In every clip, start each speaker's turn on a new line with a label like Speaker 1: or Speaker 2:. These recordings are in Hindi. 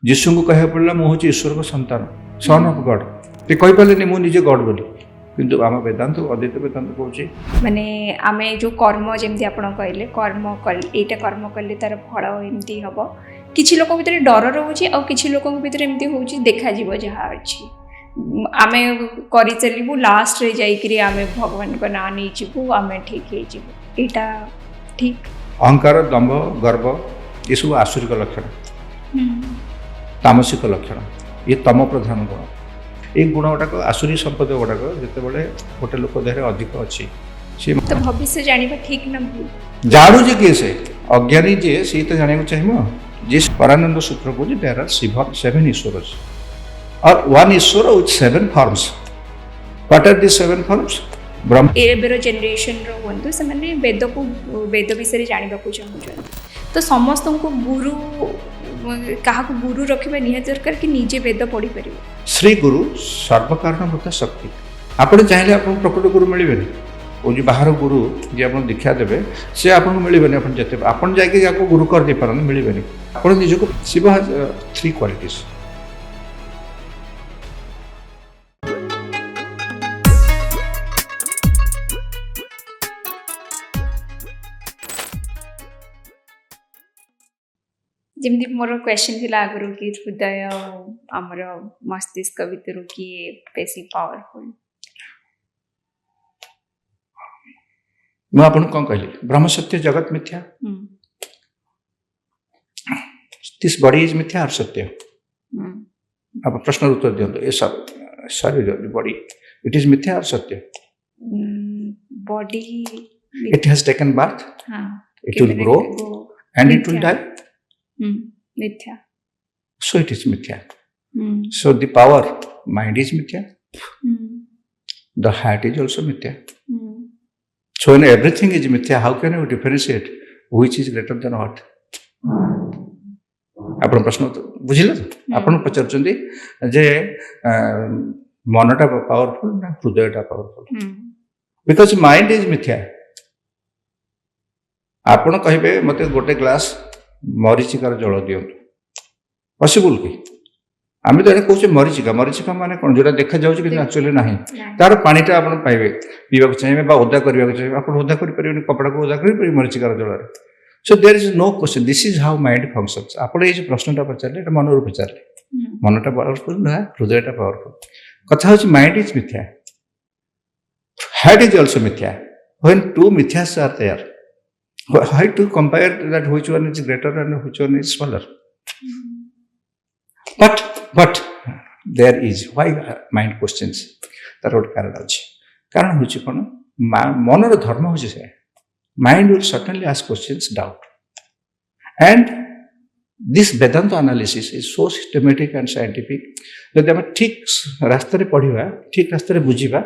Speaker 1: जीशु को कह पड़ा मु हूँ ईश्वर को संतान सन ऑफ गॉड ते कहि पाले मु निजे गॉड बोली किंतु आम वेदांत अद्वैत वेदांत कहूँ
Speaker 2: माने आमे जो कर्म जमती आपण कहले कर्म कल एटा कर्म कले तार फल एमती हबो किछि लोक भितर डर रहउची आ किछि लोक भितर एमती होउची देखा जीव जहा अछि आमे करि चलिबु लास्ट रे जाई करी आमे भगवान को ना नै जीवु आमे ठीक हे जीवु एटा ठीक
Speaker 1: अहंकार दंभ गर्व ये सब आसुरिक लक्षण तामसिक लक्षण ये तम प्रधान गुण ये गुण गुड़ाक आसुरी संपद गुड़ाक जिते गोटे लोक देह अधिक अच्छी
Speaker 2: तो भविष्य जानिबा ठीक ना भूल
Speaker 1: जाणु जे किए से अज्ञानी जे सी तो जाना चाहिए जिस परानंद सूत्र को देयर आर 7 ईश्वर और one Ishwar with 7 forms what are the 7 forms Brahma
Speaker 2: एबेर जनरेशन रो होंतु से माने वेद विषय जानिबा को चाहू तो समस्त को गुरु कहा गुरु रखा निहाती दरकार कि निजे वेद पढ़ी पार
Speaker 1: श्री गुरु सर्वकारणभूत शक्ति आपड़ चाहिए आप प्रकृत गुरु मिले वो जो बाहर गुरु जी आप दीक्षा देवे सी आपको मिलबे जिते आप जाकि गुरु कर दे पार मिलबे आप निजक शिव हैज 3 क्वालिटीज
Speaker 2: जमी मोर क्वेश्चन थी आगु कि हृदय आमर मस्तिष्क भितर किए बेसी पावरफुल
Speaker 1: मुझे कौन कहली ब्रह्म सत्य जगत मिथ्या दिस बॉडी इज मिथ्या और सत्य आप प्रश्न उत्तर दिंतु ये सब शरीर बॉडी इट इज मिथ्या और सत्य
Speaker 2: body
Speaker 1: it has taken birth it will grow and it will die
Speaker 2: मिथ्या
Speaker 1: so it is mithya so the power mind is mithya the heart is also mithya so when everything is mithya how can you differentiate which is greater than what आपण प्रश्न बुझिले आपण पचारचंदी जे मनटा पावरफुल ना हृदयटा पावरफुल बिकॉज माइंड इज मिथ्या आपण कहिबे मते गोटे ग्लास मरीचिकार जल दिंतु पॉसिबल कि आम तो कहे मरीचिका मरीचिका माने कौन जो देखा जाऊँ कि एक्चुअली ना तार पानीटा आप पाइबे पीवा चाहिए ओदा करने चाहिए आप ओदा करें कपड़ा को ओदा कर मरीचिकार जल so there is no question this is how mind functions आप ये प्रश्नटा पचारे मन पचारे मनटा पावरफुल ना हृदयटा पावरफुल कथा हूँ माइंड इज मिथ्या हार्ट इज ऑल्सो मिथ्या व्हेन टू मिथ्यास are there why to compare that which one is greater and which one is smaller but there is why mind questions तार गोटे कारण अच्छे कारण हूँ कौन मनर धर्म हूँ से mind will certainly ask questions doubt and this Vedanta analysis is so systematic and scientific जब आम ठीक रास्ते पढ़ा ठीक रास्ते बुझा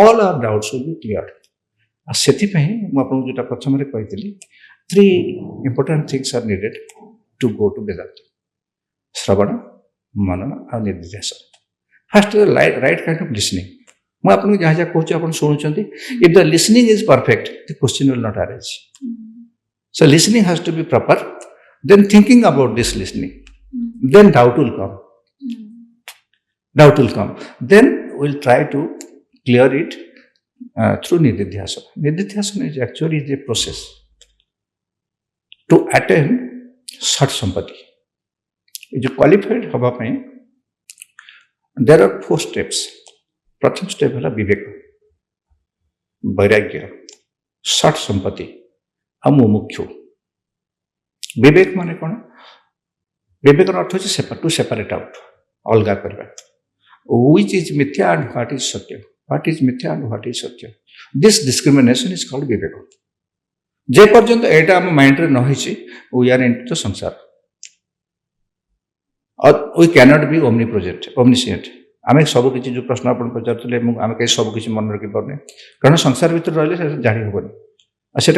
Speaker 1: all our doubts will be clear से मुझे प्रथम कही 3 important things are needed to go to Vedanta श्रवण मनन और निधिध्यासन first right kind of listening मुझे आपको जहाँ जहाँ कहूँ आप शुणुंट if the listening is perfect the question will not arise so listening has to be proper then thinking about this listening then doubt will come then will try to clear it through nididhyasana. Nididhyasana is actually the process to attain sat sampati. जो qualified हवा पे there are 4 steps. प्रथम स्टेप है विवेक वैराग्य सट संपत्ति और मुमुक्षु विवेक माने कौन विवेक अर्थ होची टू सेपरेट आउट अलगा करबा व्हिच इज मिथ्या एंड व्हाट इज सत्य What is mithya and what is satya? This discrimination is called viveka. जे पर्यंत एटा हम माइंड रे न होइछि we are into the samsara और we can not be omniscient आम सब किसी जो प्रश्न आप पचारे आम कहीं सब किसी मन रखी पारे कारण संसार भीतर रही जाणी हेनी और से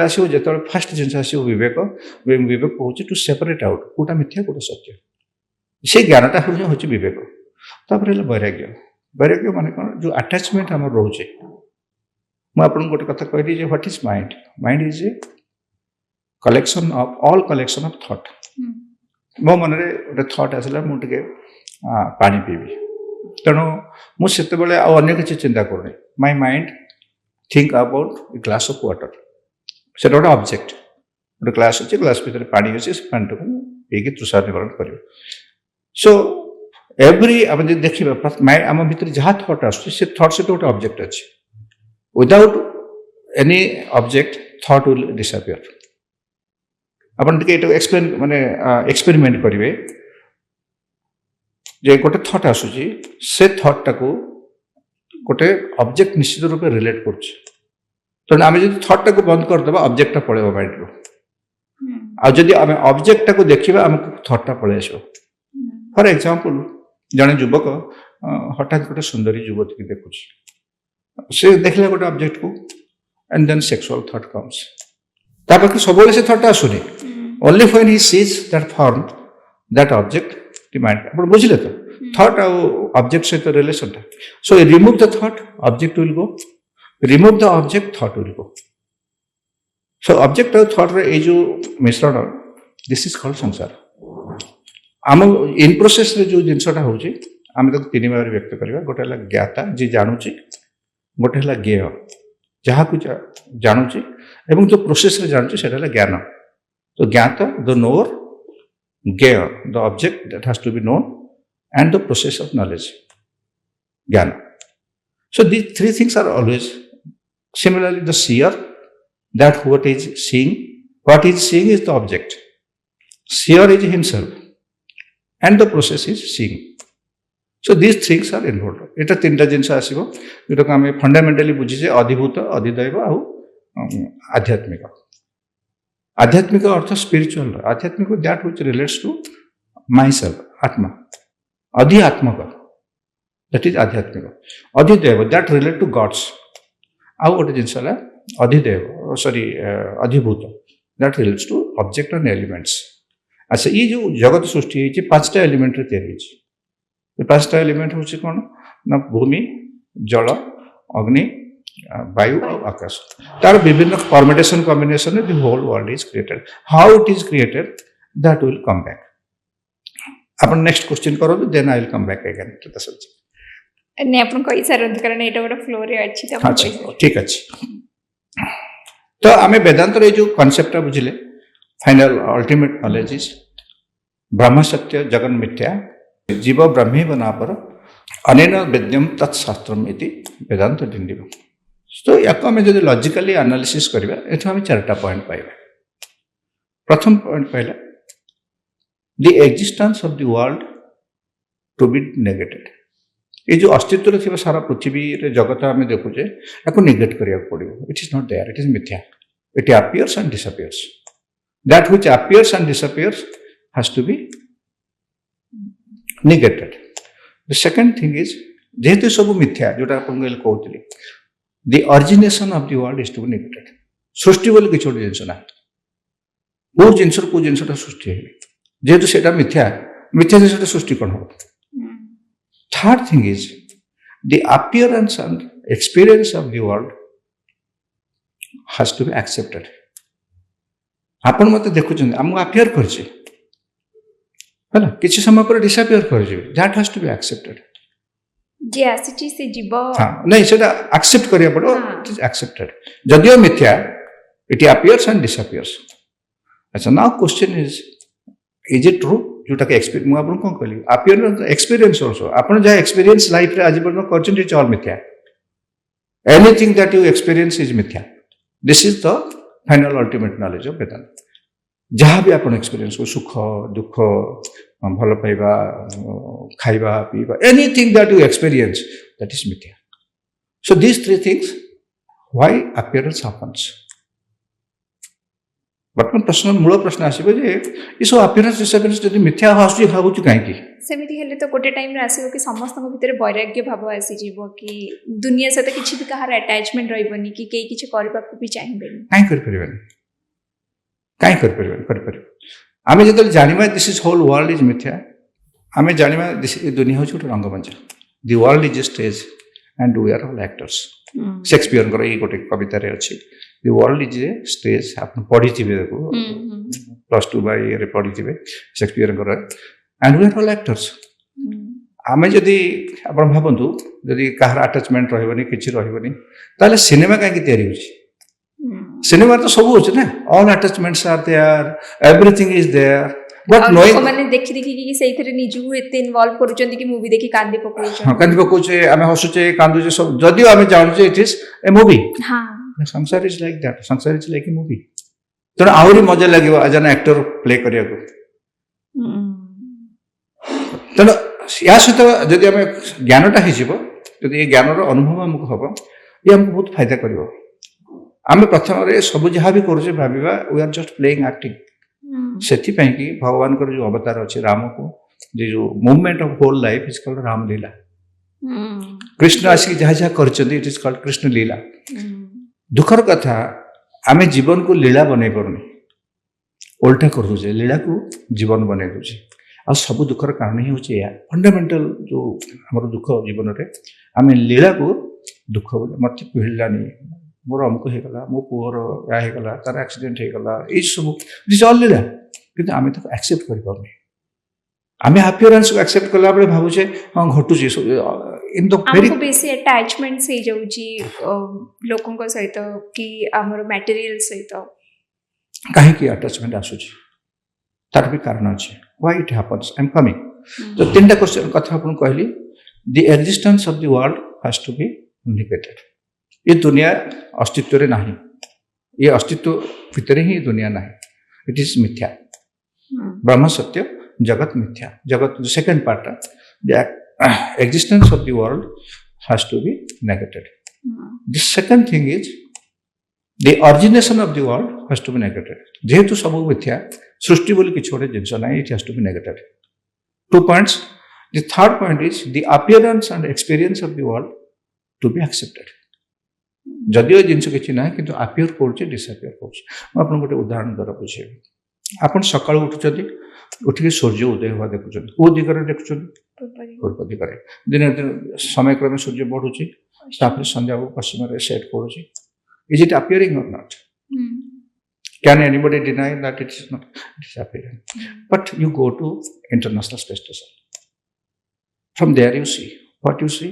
Speaker 1: आसो जो फास्ट जिन आसो विवेक विवेक हूँ टू सेपरेट आउट कौटा मिथ्या कौटा सत्य से ज्ञानटा हूँ विवेक तापर वैराग्य वैराग्य मान कौन जो अटैचमेंट आम रोचे मुझे गोटे कथा कहली what is mind mind is a collection of all collection of thought ମୋ ମନରେ ଗୋଟେ ଥଟ୍ ଆସିଲା ମୁଁ ଟିକେ ପାଣି ପିଇବି ତେଣୁ ମୁଁ ସେତେବେଳେ ଆଉ ଅନ୍ୟ କିଛି ଚିନ୍ତା କରୁନି my mind think about a glass of water ସେଟା ଗୋଟେ ଅବଜେକ୍ଟ ଗୋଟେ ଗ୍ଲାସ୍ ଅଛି ଗ୍ଲାସ୍ ଭିତରେ ପାଣି ଅଛି ସେ ପାଣିଟାକୁ ପିଇକି ତୃଷା ନିବାରଣ କରିବ ସୋ ଏଭ୍ରି ଆମେ ଯଦି ଦେଖିବା ଆମ ଭିତରେ ଯାହା ଥଟ୍ ଆସୁଛି ସେ ଥଟ୍ ସେଟା ଗୋଟେ ଅବଜେକ୍ଟ ଅଛି without any object thought will disappear ଆପଣ ଟିକେ ଏଇଟାକୁ ଏକ୍ସପ୍ଲେନ୍ ମାନେ ଏକ୍ସପେରିମେଣ୍ଟ କରିବେ ଯେ ଗୋଟେ ଥଟ୍ ଆସୁଛି ସେ ଥଟ୍ଟାକୁ ଗୋଟେ ଅବଜେକ୍ଟ ନିଶ୍ଚିତ ରୂପେ ରିଲେଟ୍ କରୁଛି ତେଣୁ ଆମେ ଯଦି ଥଟ୍ଟାକୁ ବନ୍ଦ କରିଦେବା ଅବଜେକ୍ଟଟା ପଳେଇବ ମାଇଣ୍ଡରୁ ଆଉ ଯଦି ଆମେ ଅବଜେକ୍ଟଟାକୁ ଦେଖିବା ଆମକୁ ଥଟ୍ଟା ପଳେଇ ଆସିବ ଫର ଏକ୍ଜାମ୍ପଲ ଜଣେ ଯୁବକ ହଠାତ୍ ଗୋଟେ ସୁନ୍ଦରୀ ଯୁବତୀକି ଦେଖୁଛି ସେ ଦେଖିଲା ଗୋଟେ ଅବଜେକ୍ଟକୁ and then sexual thought comes ତା ପାଖରେ ସବୁବେଳେ ସେ ଥଟ୍ଟା ଆସୁନି only when he sees that form that object mind ଆପଣ ବୁଝିଲେ ତ ଥଟ୍ ଆଉ ଅବଜେକ୍ଟ ସହିତ ରିଲେସନଟା so remove the thought object will go remove the object thought will go so object ଆଉ ଥଟ୍ର ଏଇ ଯେଉଁ ମିଶ୍ରଣ ଦିସ୍ ଇଜ୍ କଲ୍ଡ ସଂସାର ଆମ ଇନ୍ ପ୍ରୋସେସରେ ଯେଉଁ ଜିନିଷଟା ହେଉଛି ଆମେ ତାକୁ ତିନି ଭାବରେ ବ୍ୟକ୍ତ କରିବା ଗୋଟେ ହେଲା ଜ୍ଞାତା ଯିଏ ଜାଣୁଛି ଗୋଟେ ହେଲା ଜ୍ଞେୟ ଯାହାକୁ ଜାଣୁଛି ଏବଂ ଯେଉଁ ପ୍ରୋସେସରେ ଜାଣୁଛି ସେଇଟା ହେଲା ଜ୍ଞାନ ତ ଜ୍ଞାତା ଦ ନୋର ଜ୍ଞେୟ the object that has to be known and the process of knowledge jnana so these three things are always similarly the seer that what is seeing is the object seer is himself and the process is seeing so these things are involved eta tinta jinsa asibo jeta ko ame fundamentally buझी जे अधिभूत अधिदैव au आध्यात्मिक अर्थ स्पिरिचुअल आध्यात्मिक that which relates to myself atma अधिआत्मक दैट इज आध्यात्मिक अधिदेव दैट रिलेट टू गॉड्स आउ गोटे जिनस है अधिदेव सॉरी अधिभूत that relates to object and elements अच्छा ये जो जगत सृष्टि है पांचटा एलिमेंट रे तैयारी है पांचटा एलिमेंट होची कोन ना भूमि जल अग्नि वायु और आकाश तार विभिन्न permutation combination the whole world is created how it is created that will come back अपन नेक्स्ट क्वेश्चन करो then I will come back again to the subject
Speaker 2: ने अपन कहि सारंत कारण एटा बडा फ्लो रे अछि त
Speaker 1: अच्छा ठीक अछि तो आमे वेदांत रे जो कांसेप्ट बुझिले फाइनल अल्टीमेट नॉलेज इज ब्रह्म सत्य जगन मिथ्या जीव ब्रह्मी बना पर अनेन वेद्यम तत्शास्त्रम इति वेदांत डिंडिव तो याको आमे जदि लॉजिकली एनालिसिस करबा एठो आमे चारटा पॉइंट पाइबा प्रथम पॉइंट पहला the existence of the world to be negated ये जो अस्तित्व थी सारा पृथ्वी रे जगत आम देखुचे या नेगेट करिया पड़ो it is not there it is मिथ्या it appears and disappears that which appears and disappears has to be negated the second thing is जेहेतु सब मिथ्या जोटा आपन कहते the origination of the world is to be negated सृष्टि बोली किसी गोटे जिनस ना को जिनसटा सृष्टि है जेहेतु सेटा मिथ्या मिथ्या जिनसटा सृष्टि कौन हो third thing is the appearance and experience of the world has to be accepted आपण मते देखुछन हम अपीयर करछि हैला किछि समय पर डिसअपीयर कर जेबे that has to be accepted
Speaker 2: जे आसीची से जीव
Speaker 1: हां नहीं सेटा एक्सेप्ट करिया पड़ो इट इज एक्सेप्टेड जदियो मिथ्या इट अपीयर्स एंड डिसअपीयर्स अच्छा now question is it true जोटा के एक्सपीरियंस मु आपन कोन कहली अपीयरेंस एक्सपीरियंस आल्सो आपन जा एक्सपीरियंस लाइफ रे आज पर्यंत करछन इट ऑल मिथ्या anything that you experience is मिथ्या this is the final ultimate knowledge of Vedanta जहाँ भी आपन एक्सपीरियंस को सुख दुख भल पाइबा खाइबा पीबा anything that you experience that is मिथ्या so these three things why appearance happens बर्तमान प्रश्न मूल प्रश्न आसीबो जे ई सब अपीयरेंस डिसअपीयरेंस जदि मिथ्या आसुची भाबुची काहे की
Speaker 2: सेमिति हेले तो गोटे टाइम रे आसीबो कि समस्त भीतर वैराग्य भाव आसी जीवो कि दुनिया से तो किछि भी कहार अटैचमेंट रहइबनी कि केई किछि करबा को भी चाहिबेनी
Speaker 1: काहे कर परिबेनी काहे कर परिबेनी कर परिबे आमे जदि जानिबा this is whole world is मिथ्या आमे जानिबा दिस दुनिया हो छोट रंगमंच the world is a stage and we are all actors Shakespeare को ई गोटे कविता रे अछि the world is a stage आप पढ़ी थिबे देखो +2 ବା ଇଏରେ ପଢ଼ିଥିବେ ସେକ୍ସପିୟରଙ୍କର and we are all actors आमे जदि आपण भाबंतु जदि काହାର आटाचमेंट रहबनी किछि रहबनी ताले सिनेमा काहे की तयारी होछि सिनेमा तो सब होछि ना all attachments are there everything is there but knowing
Speaker 2: माने देखि देखि कि सेइथरे निजु एते इन्वॉल्व करूचंती कि मूवी देखि कांदी पकोउछ
Speaker 1: हां कांदी पकोउछे आमे हसुचे कांदुचे सब जदियो आमे जानुचे इट इज ए मूवी
Speaker 2: हां
Speaker 1: संसार इज लाइक दैट संसार इज लाइक ए मूवी तो आउरी मजा लागिवो एज एन एक्टर प्ले करिया को तो या सहित जदि आमे ज्ञानटा हिजिबो जदि ए ज्ञानर अनुभव हमको हबो ये हमको बहुत फायदा करिवो आमे प्रथम रे सब जहा भी करूचे भाबिबा we are just playing acting सेथि पई कि भगवान कर जो अवतार अछि राम को जो movement of whole life is called Ram Lila Krishna आसी जहा जहा करचंदी it is called Krishna Lila दुखर कथा आमे जीवन को लीला बनै परनी उल्टा कर दूजे लीला को जीवन बनै दूजे आ सब दुखर कारण ही होचे या फंडामेंटल जो हमर दुख जीवन रे आमे लीला को दुख बोले मते पिहिलानी मोर अमुक हे गला मो पुअर या हे गला तार एक्सीडेंट हे गला ए सब दिस ऑल लीला किंतु आमे तो एक्सेप्ट करि परनी आमे अपीयरेंस को एक्सेप्ट कला बळे भाबुचे हां घटु जे इन द वेरी
Speaker 2: हमको बेसी अटैचमेंट से जाउची लोकन को सहित कि हमर मटेरियल सहित
Speaker 1: काहे की अटैचमेंट आसुची तार भी कारण अछि why it happens I am coming तो तीनटा क्वेश्चन कथा अपन कहली the existence of the world has to be negated ये दुनिया अस्तित्व रे नहीं ये अस्तित्व भीतर ही दुनिया नहीं इट इज मिथ्या ब्रह्म सत्य जगत मिथ्या जगत second part the existence of the world has to be negated the second thing is the origination of the world has to be negated जेहेतु सब मिथ्या सृष्टि बोली किछ गोटे जिंस नाही it has to be negated 2 points the third point is the appearance and experience of the world to be accepted जदियो जिनस किछि ना किंतु अपियर करछे डिसअपियर करछे म आपन गोटे उदाहरण द्वारा बुझेबी आपन सकाळ उठुचती उठिके सूर्य उदय हुआ देखुचती को दिगरे देखुचती पूर्व दिगरे दिन दिन समय क्रमे सूर्य बढ़ुची तापर संध्या को पश्चिम रे सेट करूची इज इट अपियरिंग और not can anybody deny that it is not it is appearing but you go to international space station from there you see what you see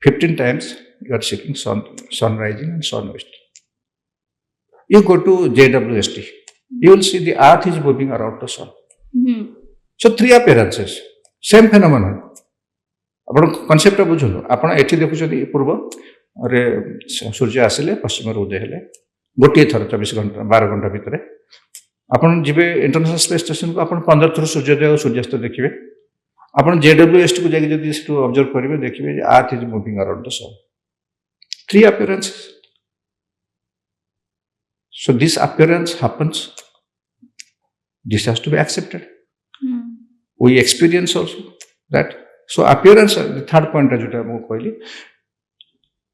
Speaker 1: 15 times you are seeing sun rising and sun west you go to JWST you will see the earth is moving around the sun so 3 appearances same phenomenon आपण कॉन्सेप्ट बुझलो आपण एठी देखुछथि पूर्व रे सूर्य आसिले पश्चिम रे उदय हेले गोटे थर 24 घंटा 12 घंटा भितर आपण जिबे इंटरनेशनल स्पेस स्टेशन को आपण 15 थर सूर्योदय और सूर्यास्त देखिबे आपण JWST को जाके जदि सेटू ऑब्जर्व करिवे देखिबे जे earth is moving around the sun 3 appearances so this appearance happens this has to be accepted we experience also that so appearance the third point जोटा मो कहली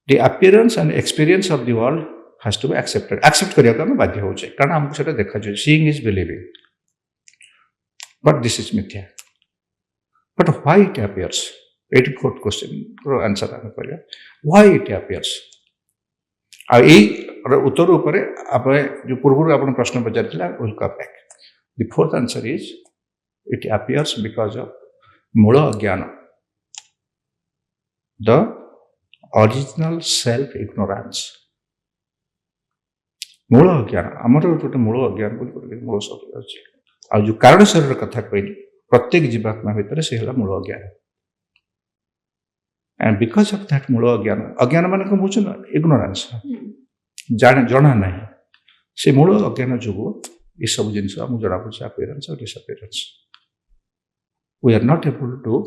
Speaker 1: the appearance and experience of the world has to be accepted accept करिया को हम बाध्य होचे कारण हमको सेटा देखा जो seeing is believing but this is mithya but why it appears 84th question रो आंसर हम करिया why it appears आ ए उत्तर ऊपर आप जो पूर्व आपण प्रश्न पचारथिला will come back the fourth answer is it appears because of मूल अज्ञान the original self ignorance मूल अज्ञान आमर गोटे मूल अज्ञान बोली मूल शब्द अच्छे आ जो कारण शरीर कथा कहली प्रत्येक जीवात्मा भितर से हला मूल अज्ञान एंड बिकॉज ऑफ दैट मूल अज्ञान अज्ञान माने को बुझो ना इग्नोरेंस जना नहीं से मूल अज्ञान जोगो ये सब जिनस हम जड़ा पछ अपीयरेंस और disappearance we are not able to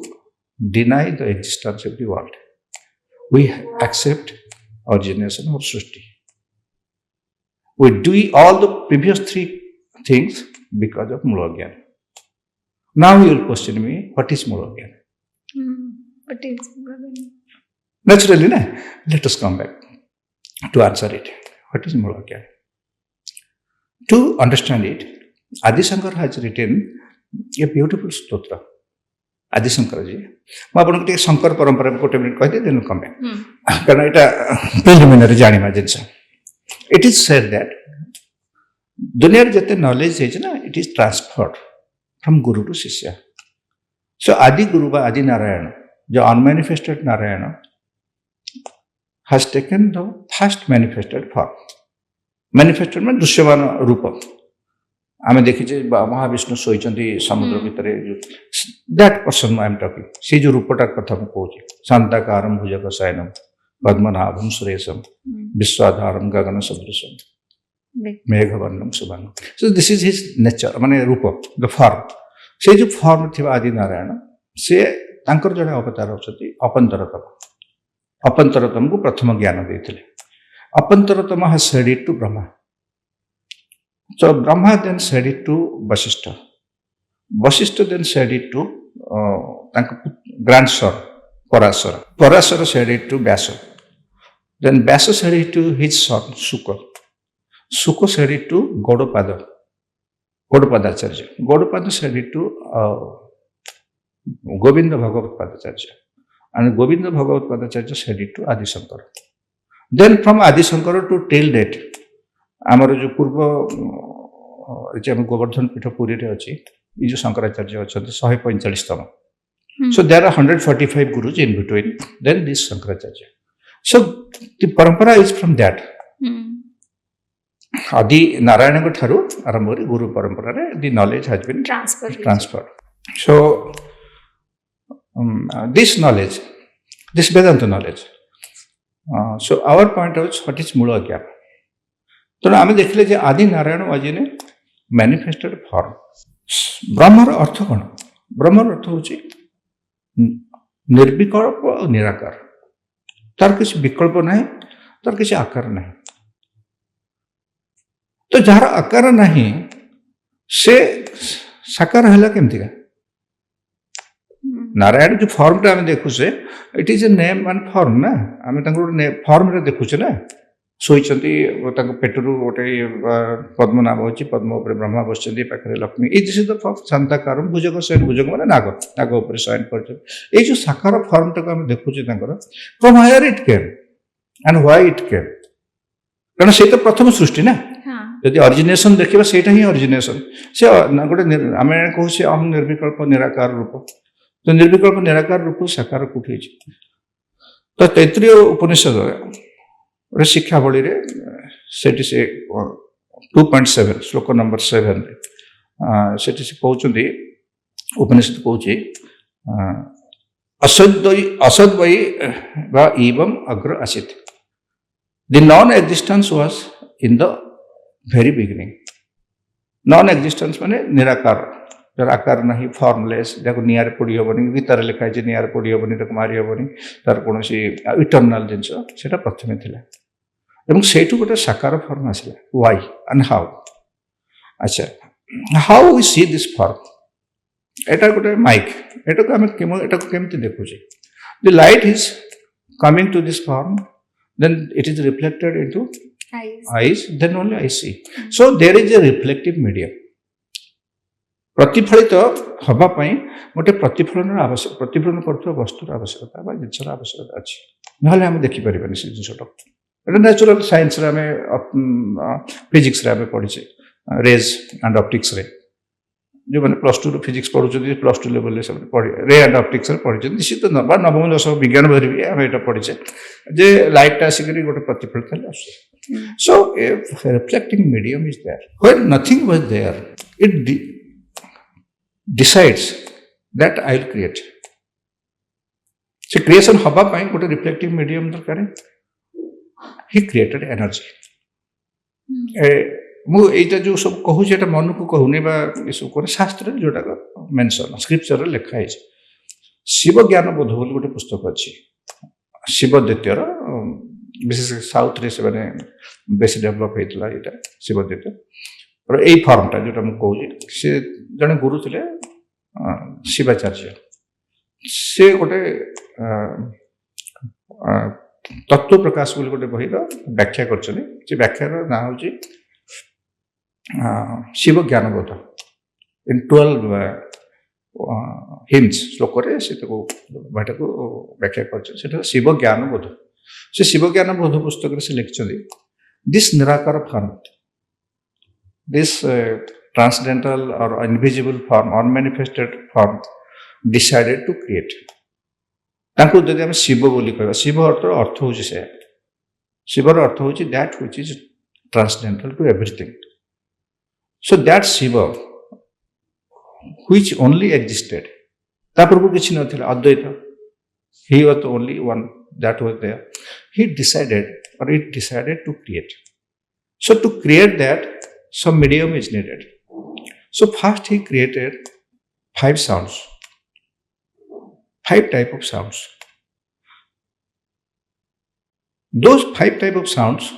Speaker 1: deny the existence of the world we accept origination और सृष्टि we do all the previous 3 things because of Mula Gyan. Now you will question me, what is Mula Gyan?
Speaker 2: What is Mula Gyan?
Speaker 1: Naturally, na? Let us come back to answer it. What is Mula Gyan? To understand it, Adi Shankar has written a beautiful stotra. Adi Shankar ji. मैं आपको एक शंकर परंपरा को 10 मिनट कहते देन कम बैक कारण एटा प्रिलिमिनरी जानिमा जिंस It is said that दुनिया जिते नॉलेज है ना it is transferred from guru to shishya. So आदि गुरु बा आदि नारायण जो unmanifested Narayan has taken the first manifested form. Manifested में दृश्यमान रूप आम देखीचे महाविष्णु शोचंती समुद्र भितर that person I am talking से जो रूपटा कथा मु कहूची शांताकारम भुजग शयनम पद्मनाभम सुरेशम विश्वाधारम गगन सदृशम मेघवर्णम शुभम. So this is his nature माने रूप द फॉर्म से जो फॉर्म थी आदि नारायण से तांकर जड़े अवतार होती अपंतरतम. अपंतरतम को प्रथम ज्ञान देते. अपंतरतम has said it to Brahma. So Brahma then said it to Vasishtha. Vasishtha then said it to grandson Parasara. Parasara said it to Vyasa. Then Vyasa said it to his son Suka. Suka said it to Gaudapada. Gaudapadacharya. Gaudapada said it to Govinda Bhagavat Padacharya. And Govinda Bhagavat Padacharya said it to Adi Shankara. Then from Adi Shankara to till date, आमर जो पूर्व गोवर्धन पीठ पुरी रे अछि ई जो Shankaracharya अछंती 145तम. So there are 145 gurus in between. Then this Shankaracharya. So the parampara is from that. Adi Narayana ko tharu arambori guru parampara re the knowledge has been transferred. So this knowledge, this Vedanta knowledge. So our point is what is Mula Gyan. तो आम देखले जे आदि नारायण आज ने मैनिफेस्टेड फॉर्म. ब्रह्मर अर्थ कौन? ब्रह्मर अर्थ हूँ निर्विकल्प और निराकार. तार किसी विकल्प नहीं, तार किसी आकार नहीं. तो जार आकार नहीं से साकार है केमती का नारायण जो फॉर्म टा देखु से it is a name and form ना आम फॉर्म रे देखुचे ना शोचती पेटरू गोटे पद्मनाभ अच्छी पद्म उपर ब्रह्मा बस पाखे लक्ष्मी ये दिस इज द शांताकार भुजग शयन भुजग माने नाग नाग उपर शयन कर जो साकार फॉर्म टाक आम देखुचे from higher it came and why it came कारण से तो प्रथम सृष्टि ना यदि अरिजिनेशन देखा से अरिजिनेशन से गोटे आम कहूँ अहम निर्विकल्प निराकार रूप. तो निर्विकल्प निराकार रूप साकार कौटी. तो तैत्रीय उपनिषद शिक्षावली से 2.7 श्लोक नंबर 7 से कहते उपनिषद कहूँ असद्वयी एवं अग्र आसीत. The non existence was in the very beginning. Non existence माने निराकार तार आकार नहीं फॉर्मलेस जहाँ निआर पोड़ी हेनी गीतार लिखाई निआर पोड़ी हेनी मारी हेनी तार कौन इटर्नाल जिनस से प्रथम थी से गोटे साकार फॉर्म आसला व्हाई एंड हाउ. अच्छा how we see this form एटा गोटे माइक एटा को आम एटा को केमती देखुचे the light is coming to this form then it is reflected into eyes then only I see. So there is a reflective medium. प्रतिफलित हवापाई गोटे प्रतिफलन आवश्यक प्रतिफलन कर वस्तुर आवश्यकता जिनसर आवश्यकता अच्छी ना आम देखिपर से जिनटा नेचुरल साइंस आम फिजिक्स आम पढ़ीचे रेज एंड ऑप्टिक्स रे जो मैंने +2 फिजिक्स पढ़ुं +2 लेवल सब पढ़े रे एंड ऑप्टिक्स पढ़ी निश्चित नवम दशम विज्ञान बही भी आम यहाँ पढ़ीचे जे लाइट आसिक गोटे प्रतिफलित आस. So a reflecting medium is there. When nothing was there, it decides that I will create. So creation haba pai gote reflective medium darkar. He created energy. मु एटा जो सब कहू जे मन को कहूनी बा ये सब करे शास्त्र जोटा मेंशन स्क्रिप्चर लिखा है. शिव ज्ञान बोध बोली गोटे पुस्तक अच्छी शिव द्वितीय विशेष साउथ रे से बेसी डेभलप होता है शिव द्वितीय और यही फॉर्मटा जोटा मुझे कहूँ सी जड़े गुरु थे शिवाचार्य से गोटे तत्व प्रकाश बोली गोटे बही व्याख्या कर व्याख्यार ना हूँ शिव ज्ञानबोध इन 12 हिम्स श्लोक से भाटा को व्याख्या कर शिव ज्ञानबोध से शिव ज्ञान बोध पुस्तक से लिखिं दिस निराकार form this transcendental or invisible form, unmanifested form decided to create. ତାଙ୍କୁ ଯଦି ଆମେ ଶିବ ବୋଲି କହିବା, ଶିବ ଅର୍ଥର ଅର୍ଥ ହେଉଛି ସେ, ଶିବର ଅର୍ଥ ହେଉଛି that which is transcendental to everything. So that Shiva which only existed, ତା ପୂର୍ବରୁ କିଛି ନଥିଲା, ଅଦ୍ୱୈତ, he was the only one that was there. He decided or it decided to create. So to create that, some medium is needed. So first he created 5 sounds, 5 type of sounds. Those 5 type of sounds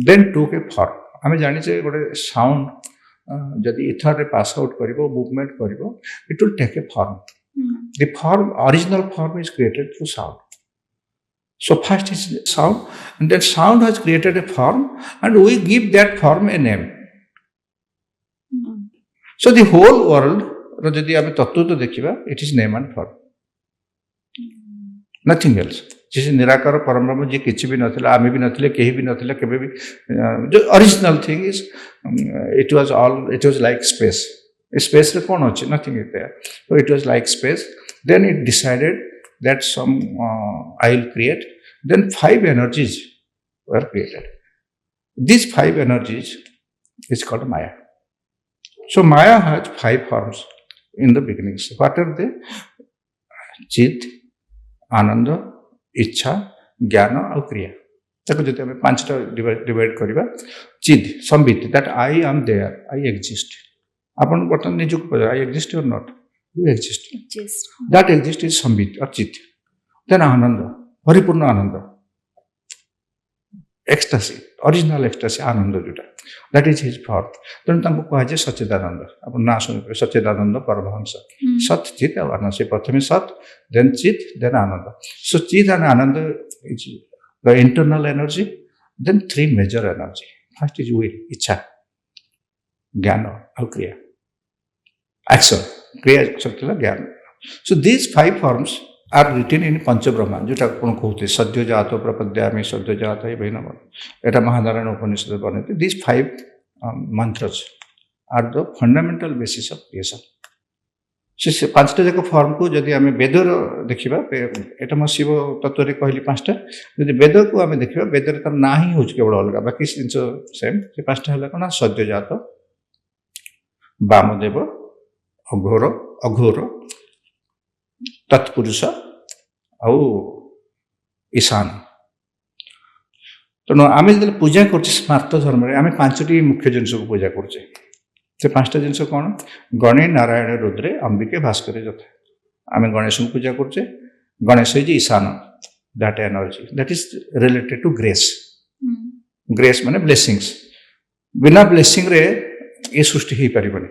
Speaker 1: then took a form. ଆମେ ଜାଣିଛେ ଗୋଟେ ସାଉଣ୍ଡ ଯଦି ଇଥରରେ ପାସ୍ ଆଉଟ୍ କରିବ, ମୁଭମେଣ୍ଟ କରିବ, it will take a form. The form, original form is created through sound. So first is sound, and then sound has created a form, and we give that form a name. So the whole world, ଯଦି ଆମେ ତତ୍ତ୍ୱ ଦେଖିବା, it is name and form, nothing else. जिसे निराकार परब्रह्म जी किसी भी नथिला, आमे भी नथिले, केही भी नथिले, केबे भी, जो original thing is it was like space. Space रे कोन अछि, nothing is there. So it was like space. Then it decided that some I will create. Then 5 energies were created. These 5 energies is called Maya. So Maya has 5 forms in the beginning. So what are they? Chit, Ananda, इच्छा, ज्ञान और क्रिया. ताको जति हमें 5टा डिवाइड करिबा, चिद, संबित, that I am there, I exist. आपण बर्तन निजुक पजा, आई एग्जिस्ट और not, you exist. That exist is संबित और चिद. देन आनंद, परिपूर्ण आनंद, एक्सटासी, ओरिजिनल एक्सटासी, आनंद जोटा, दैट इज हिज फॉर्म. तेणु तांको कहा जाय सच्चिदानंद. आपण ना सुनि सच्चिदानंद परमहंस. सत, चित और आनंद. से प्रथमे सत, then chit, then ananda. So chit and ananda is the internal energy. Then 3 major energy. First is will, ichha, jnana or kriya, action, kriya shakti la jnana. So these 5 forms are written in Panchabrahma, jota kon kohte sadhya jato prapadyami sadhya jata ebhinam. Eta Mahanarayana Upanishad banete. These 5 mantras are the fundamental basis of creation. से 5टा जाक फॉर्म को जदि आम वेदर देखा, एटा मैं शिव तत्व कहली 5टा, जदि वेद को आम देखा, वेदर तार ना ही हो केवल अलग, बाकी जिन सेम. से 5टा है कौन, सद्यजात, वामदेव, अघोर, अघोर, तत्पुरुष आउ ईशान. तेणु आम जो पूजा कर स्मार्त धर्म आम 5टी मुख्य जिनस को पूजा करुचे. से 5टा जिनस कौन, गणे, नारायण, रुद्रे, अंबिके, भास्करे यथा. आम गणेश को पूजा करुचे. Ganesh is Ishan, that energy that is related to grace. Grace माने ब्लेसिंग्स. बिना ब्लेसिंग रे ये सृष्टि ही परिबनी.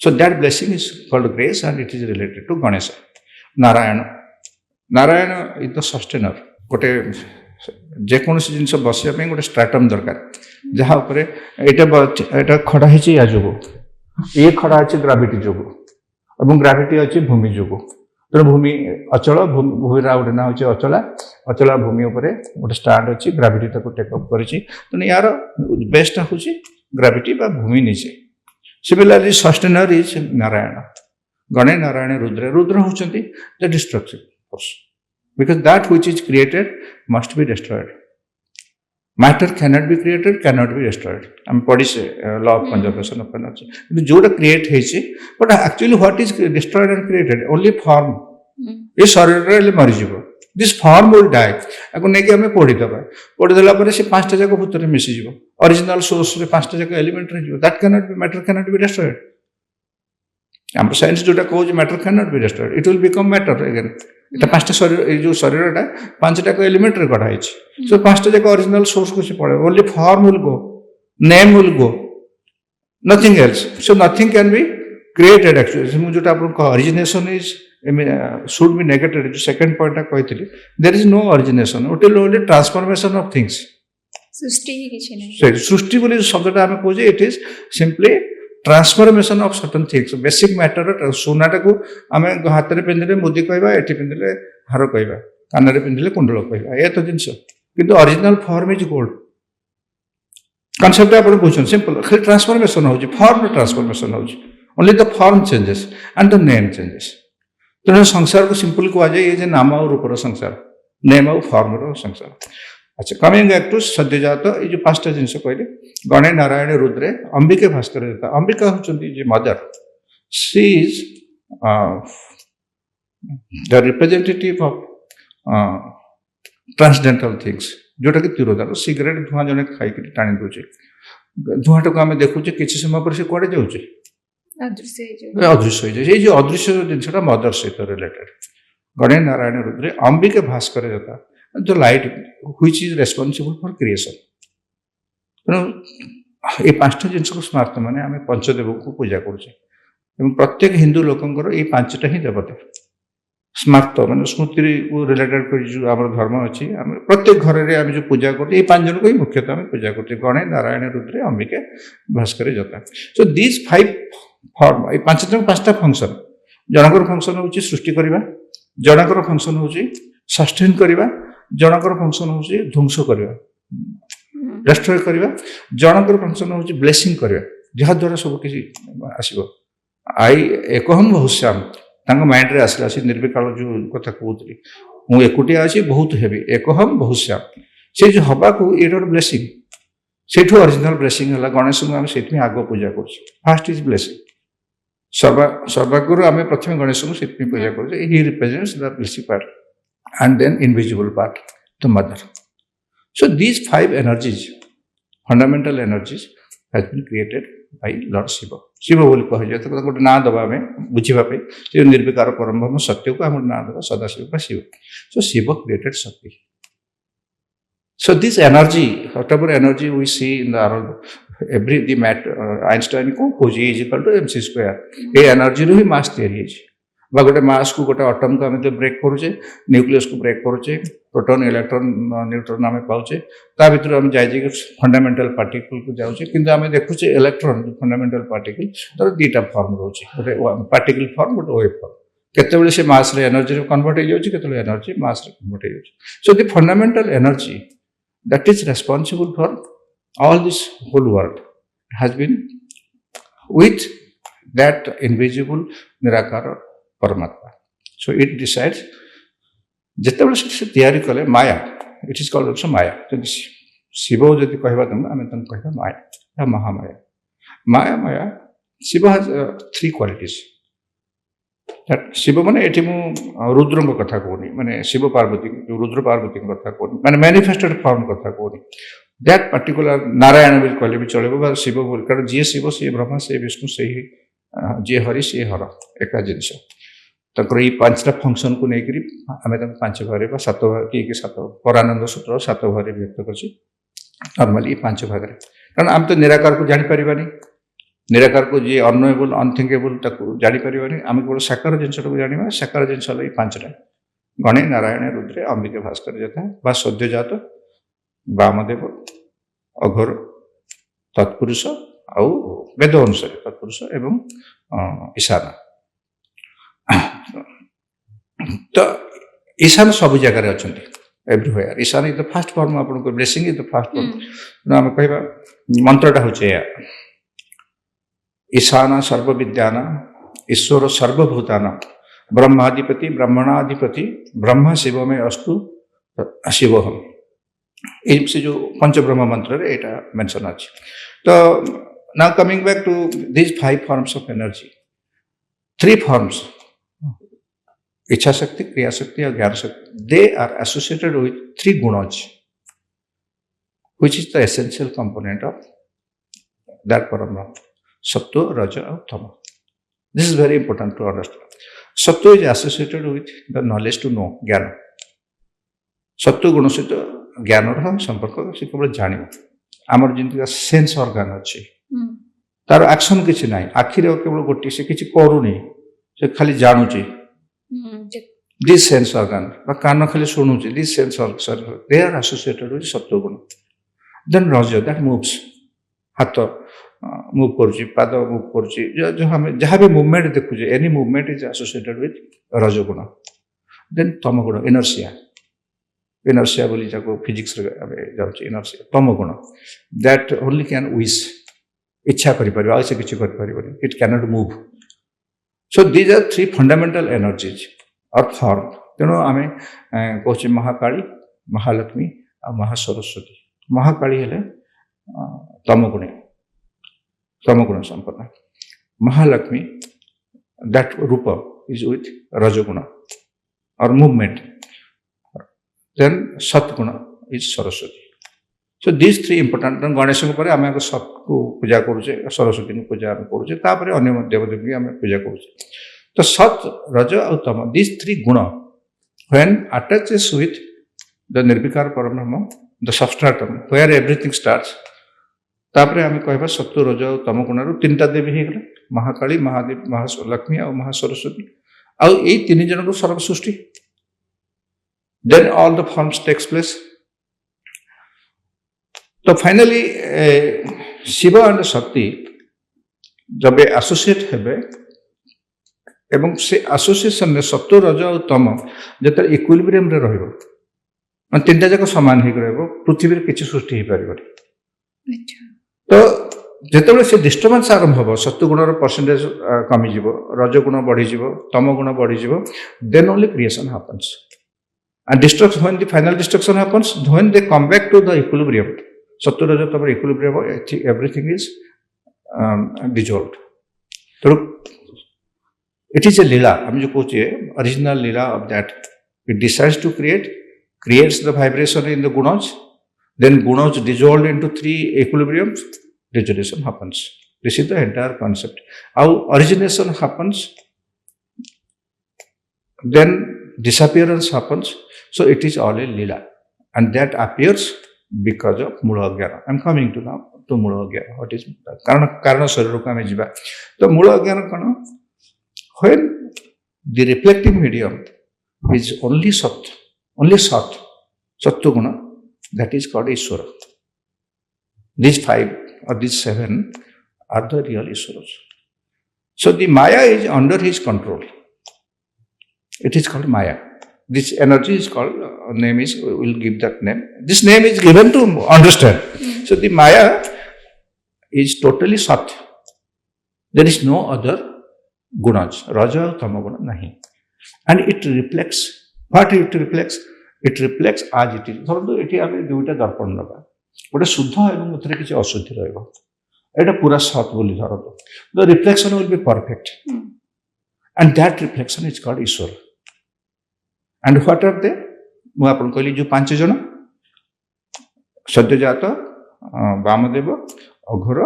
Speaker 1: So that blessing is called grace and it is related to Ganesh. Narayan, Narayan is the sustainer. गोटे जेकोसी जिन बसवा गोटे स्ट्राटम दरकार, जहाँ यहाँ खड़ा है या जो ये खड़ा अच्छे ग्राविटी जो, और ग्राविटी अच्छी भूमि जो. तेणु भूमि अचल, भूमि गोटे ना हूँ अचला. अचला भूमि गोटे स्टार्ट अच्छी, ग्राविटी टेकअप कर. तेणु यार बेस्टा हूँ ग्राविटी बा भूमि निजे. Similarly sustainer is Narayan. गणे, नारायण, रुद्र. रुद्र होती the destructive force, because that which is created must be destroyed. Matter cannot be created, cannot be destroyed. I am पढ़ी से law of conservation of energy. जोटा create है ची, but actually what is destroyed and created? Only form. ये शरीर रे मरी जीवो. This form will die. अगर नहीं कि हमें पढ़ी दबा. पढ़ी दला पर से 5टा जाको भूतरे मिसी जीवो. Original source रे 5टा जाको element रे जीवो. That cannot be, matter cannot be destroyed. हम साइंस जोटा कहूँ matter cannot be destroyed. It will become matter again. এটা 5टा शरीर, जो शरीरटा 5टा एलिमेंट रे गढ़ा है. सो 5टा जाक ओरिजिनल सोर्स को से पड़े. Only form will go, name will go, nothing else. So nothing can be created. Actually मु जोटा आपन को origination is should be negated. जो सेकंड पॉइंट कहती, there is no origination, it will only transformation of things.
Speaker 2: सृष्टि ही किछि नै.
Speaker 1: सृष्टि बोली शब्दटा हम कहूजे, it is simply transformation of certain things. Basic matter सोनाटा को आम हाथ में पिंधिले मुदी कहवा, एटी पिंधिले हार कहवा, कान में पिंधिले कुंडल कहवा, ये तो जिनस. किंतु original form is gold. Concept आप बुझुन सिंपल खाली ट्रांसफॉर्मेशन हो फॉर्म ट्रांसफॉर्मेशन हो only the form changes and the name changes तेणु संसार को सिंपल कहुए ये नाम और रूपर संसार नेम और फॉर्म संसार अच्छा कमिंग बैक टू सद्यजात ये जो पांचटा जिन कहले गणे नारायण रुद्रे अंबिके भास्कर अंबिका होती mother she is the representative of transcendental things जोटा कि तिरोधार सिगरेट धुआं जड़े खाई टाणी दौचे धुआटा को आम देखुचे किसी समय पर से कड़े जाऊे अदृश्य हो जाए जो अदृश्य जिनसा मदर सहित रिलेटेड गणे नारायण रुद्रे अंबिके भास्कर जाता the light which is responsible for creation तेणु ये पांचटा जिन को स्मार्त मैंने आम पंचदेव को पूजा करुचे प्रत्येक हिंदू लोकंर ये पांचटा ही देवता स्मार्त मैंने स्मृति को रिलेटेड कर जो आम धर्म अच्छी आम प्रत्येक घर में आम जो पूजा करते ये पांच जन को ही मुख्यतः आम पूजा करते गणे नारायण रुद्रे अंबिके भास्कर जाता सो दिस 5 फॉर्म ये पांचटा फंक्शन जनकर फंक्शन हूँ सृष्टि करवा जनकर फंक्शन हूँ सस्टेन करवा जनकर फंक्शन हूँ ध्वंस करवा डिस्ट्रॉय करवा जनकर फंक्शन हूँ ब्लेसिंग करवा जहाद्वारा सब किसी आसो आई एकहम बहुश्याम माइंड रे आसला से निर्विकाल जो कथा कहती मुझे एकुटिया अच्छी बहुत हेवी एकहम बहुश्याम से जो हवा को ये ब्लेसिंग से ओरिजिनल ब्लेसिंग है गणेश को आम से आग पूजा कर फास्ट इज ब्लेसिंग सर्वागुरु आम प्रथम गणेश को पूजा कर represents the blessing part and then invisible part the mother so these 5 energies fundamental energies has been created by lord Shiva Shiva बोली कह जाए गोटे ना दबा आम बुझापी जो निर्विकार परम ब्रह्म सत्य को आम ना दबा Sadashiv Shiva so Shiva created Shakti so this energy whatever energy we see in the around every the mat Einstein को खोजी is equal to mc square ये एनर्जी रू ही मास तैयारी है गोटे मास को गोटे अटम को आम ब्रेक करुचे न्यूक्लियस को ब्रेक करुचे प्रोटॉन इलेक्ट्रॉन न्यूट्रॉन आम पाचे ता भीतर आम जाए फंडामेंटल पार्टिकल को जाऊे किंतु आम देखुचे इलेक्ट्रॉन फंडामेंटल पार्टिकल तर दुईटा फॉर्म रोचे गोटे पार्टिकल फॉर्म गोटे वेव फॉर्म केतबेले से मास रे एनर्जी कन्वर्ट हो जाउची केतबेले एनर्जी मास रे कन्वर्ट हो जाउची so the fundamental energy that is responsible for all this whole world has been with that invisible nirakar paramatma so it decides जिते से तैयारी कले माया it is called also maya Shiva जदि कहवा आम कह माया महामाया माया माया शिव हैज 3 क्वालिटीज शिव मैंने ये रुद्र कथा कहूनी मैंने शिव पार्वती रुद्र पार्वती कथा कहूनी मैंने मैनिफेस्टेड फॉर्म कथा कहूनी दैट पर्टिकुलर नारायण भी कहले भी चलो शिव बोल कारण जी शिव सी ब्रह्मा से विष्णु से ही जी हरि सी हर एका जिनस ये 5टा फंक्शन को लेकर आम 5 भाग 7 भाग कि 7 परानंद सूत्र 7 भाग व्यक्त कर नॉर्मली 5 भाग कारण आम तो निराकार को जापर निराकार को जी अनोएबल अनथिंकेबल जापर आम केवल साकार जिनसा को जाना साकार जिनस ये 5टा गणे नारायण रुद्रे अंबिके भास्कर जाता सद्यजात वामदेव अघोर तत्पुरुष आउ वेद अनुसार तत्पुरुष एवं ईशान तो ईशान सब जगह अच्छा everywhere Ishan is the first form आपको blessing is the first form आम कह मंत्रटा हूँ ईशान सर्वविद्यान ईश्वर सर्वभूतान ब्रह्माधिपति ब्रह्मणाधिपति ब्रह्म शिव में अस्तु शिवोहम ये जो पंचब्रह्म मंत्र यहाँ मेंशन अच्छे तो now coming back to these 5 forms of energy 3 forms इच्छा शक्ति क्रिया शक्ति और ज्ञान शक्ति दे आर एसोसिएटेड विथ 3 गुणज which is the essential component of that परम सत्व रज और तम this is very important to understand sattva is associated with the knowledge to know ज्ञान सत्व गुण सहित ज्ञान संपर्क से केवल जान आमर जमी सेन्स ऑर्गन अच्छी तार एक्शन किसी ना आखिर केवल गोटे से किसी करूनी से खाली जानुची दिस सेन्स ऑर्गन कान खाली शुणुची this sense organ they are associated with sattva guna then raja that moves हाथ मूव करुच्ची पाद मूव करुच्ची जो हमें जहाँ भी मूवमेंट देखुचे any movement is associated with rajaguna then tama guna inertia inertia बोली जाको फिजिक्स रे आमे जाउची इनर्सिया तम गुण दैट ओनली कैन विश इच्छा करि परिबा आ से किछि करि परिबो it can not move so these are three fundamental energies और फॉर्म तेणु आमे कहूँ महाकाली महालक्ष्मी आ महासरस्वती महाकाली हेले तमगुण संपन्न महालक्ष्मी दैट रूप इज विथ रजगुण और movement then satguna is Saraswati so these three important Ganesh आम सत को पूजा करुचे सरस्वती को पूजा करुचे तापर अन्य देवदेवी आम पूजा करुचे तो सत रज और तम दीज थ्री गुण व्हेन अटैचेस विथ द निर्विकार परब्रह्म द सबस्ट्राटम वेयर एवरीथिंग स्टार्ट्स तापर आम कह सत्व रज और तम गुण तीन देवी हो गले महाकाली महादेव महालक्ष्मी और महासरस्वती आउ ये तीन जन को सर्व सृष्टि then all the forms takes place तो फाइनली शिव एंड शक्ति जब एसोसिएट हेबे एवं से एसोसिएशन में सत्व रज और तम जो इक्विलिब्रियम रे रहइबो मन तीनटा जाक समान ही रहइबो पृथ्वी रे किछि सृष्टि हे परिबो तो जेतेबेले से डिस्टर्बेंस आरंभ होबो सत्व गुणर परसेंटेज कमी जिवो रज गुण बढ़ी जिवो तम गुण बढ़ी जिवो then only creation happens and destruction when the final destruction happens when they come back to the equilibrium sattva raja tama equilibrium everything is dissolved so it is a lila am jo koche original lila of that it decides to creates the vibration in the gunas then gunas dissolved into three equilibriums dissolution happens this is the entire concept how origination happens then disappearance happens so it is all a lila and that appears because of mula jnana I am coming to now to mula jnana what is karan sharir ko ame jiba to mula jnana kono when the reflective medium is only sat guna that is called ishvara these five or these seven are the real ishvaras so the maya is under his control it is called maya this energy is called name is we will give that name this name is given to understand so the maya is totally sat there is no other gunas raja tama guna nahi and it reflects what it reflects as it is thoro eti ame duita darpan naba gote शुद्ध एवं उतरे किछि अशुद्धि रहइबो एटा पूरा सत बोली धरो the reflection will be perfect and that reflection is called ishwar and what are they मु आपन कहली जो पांच जन सद्यजात वामदेव अघोर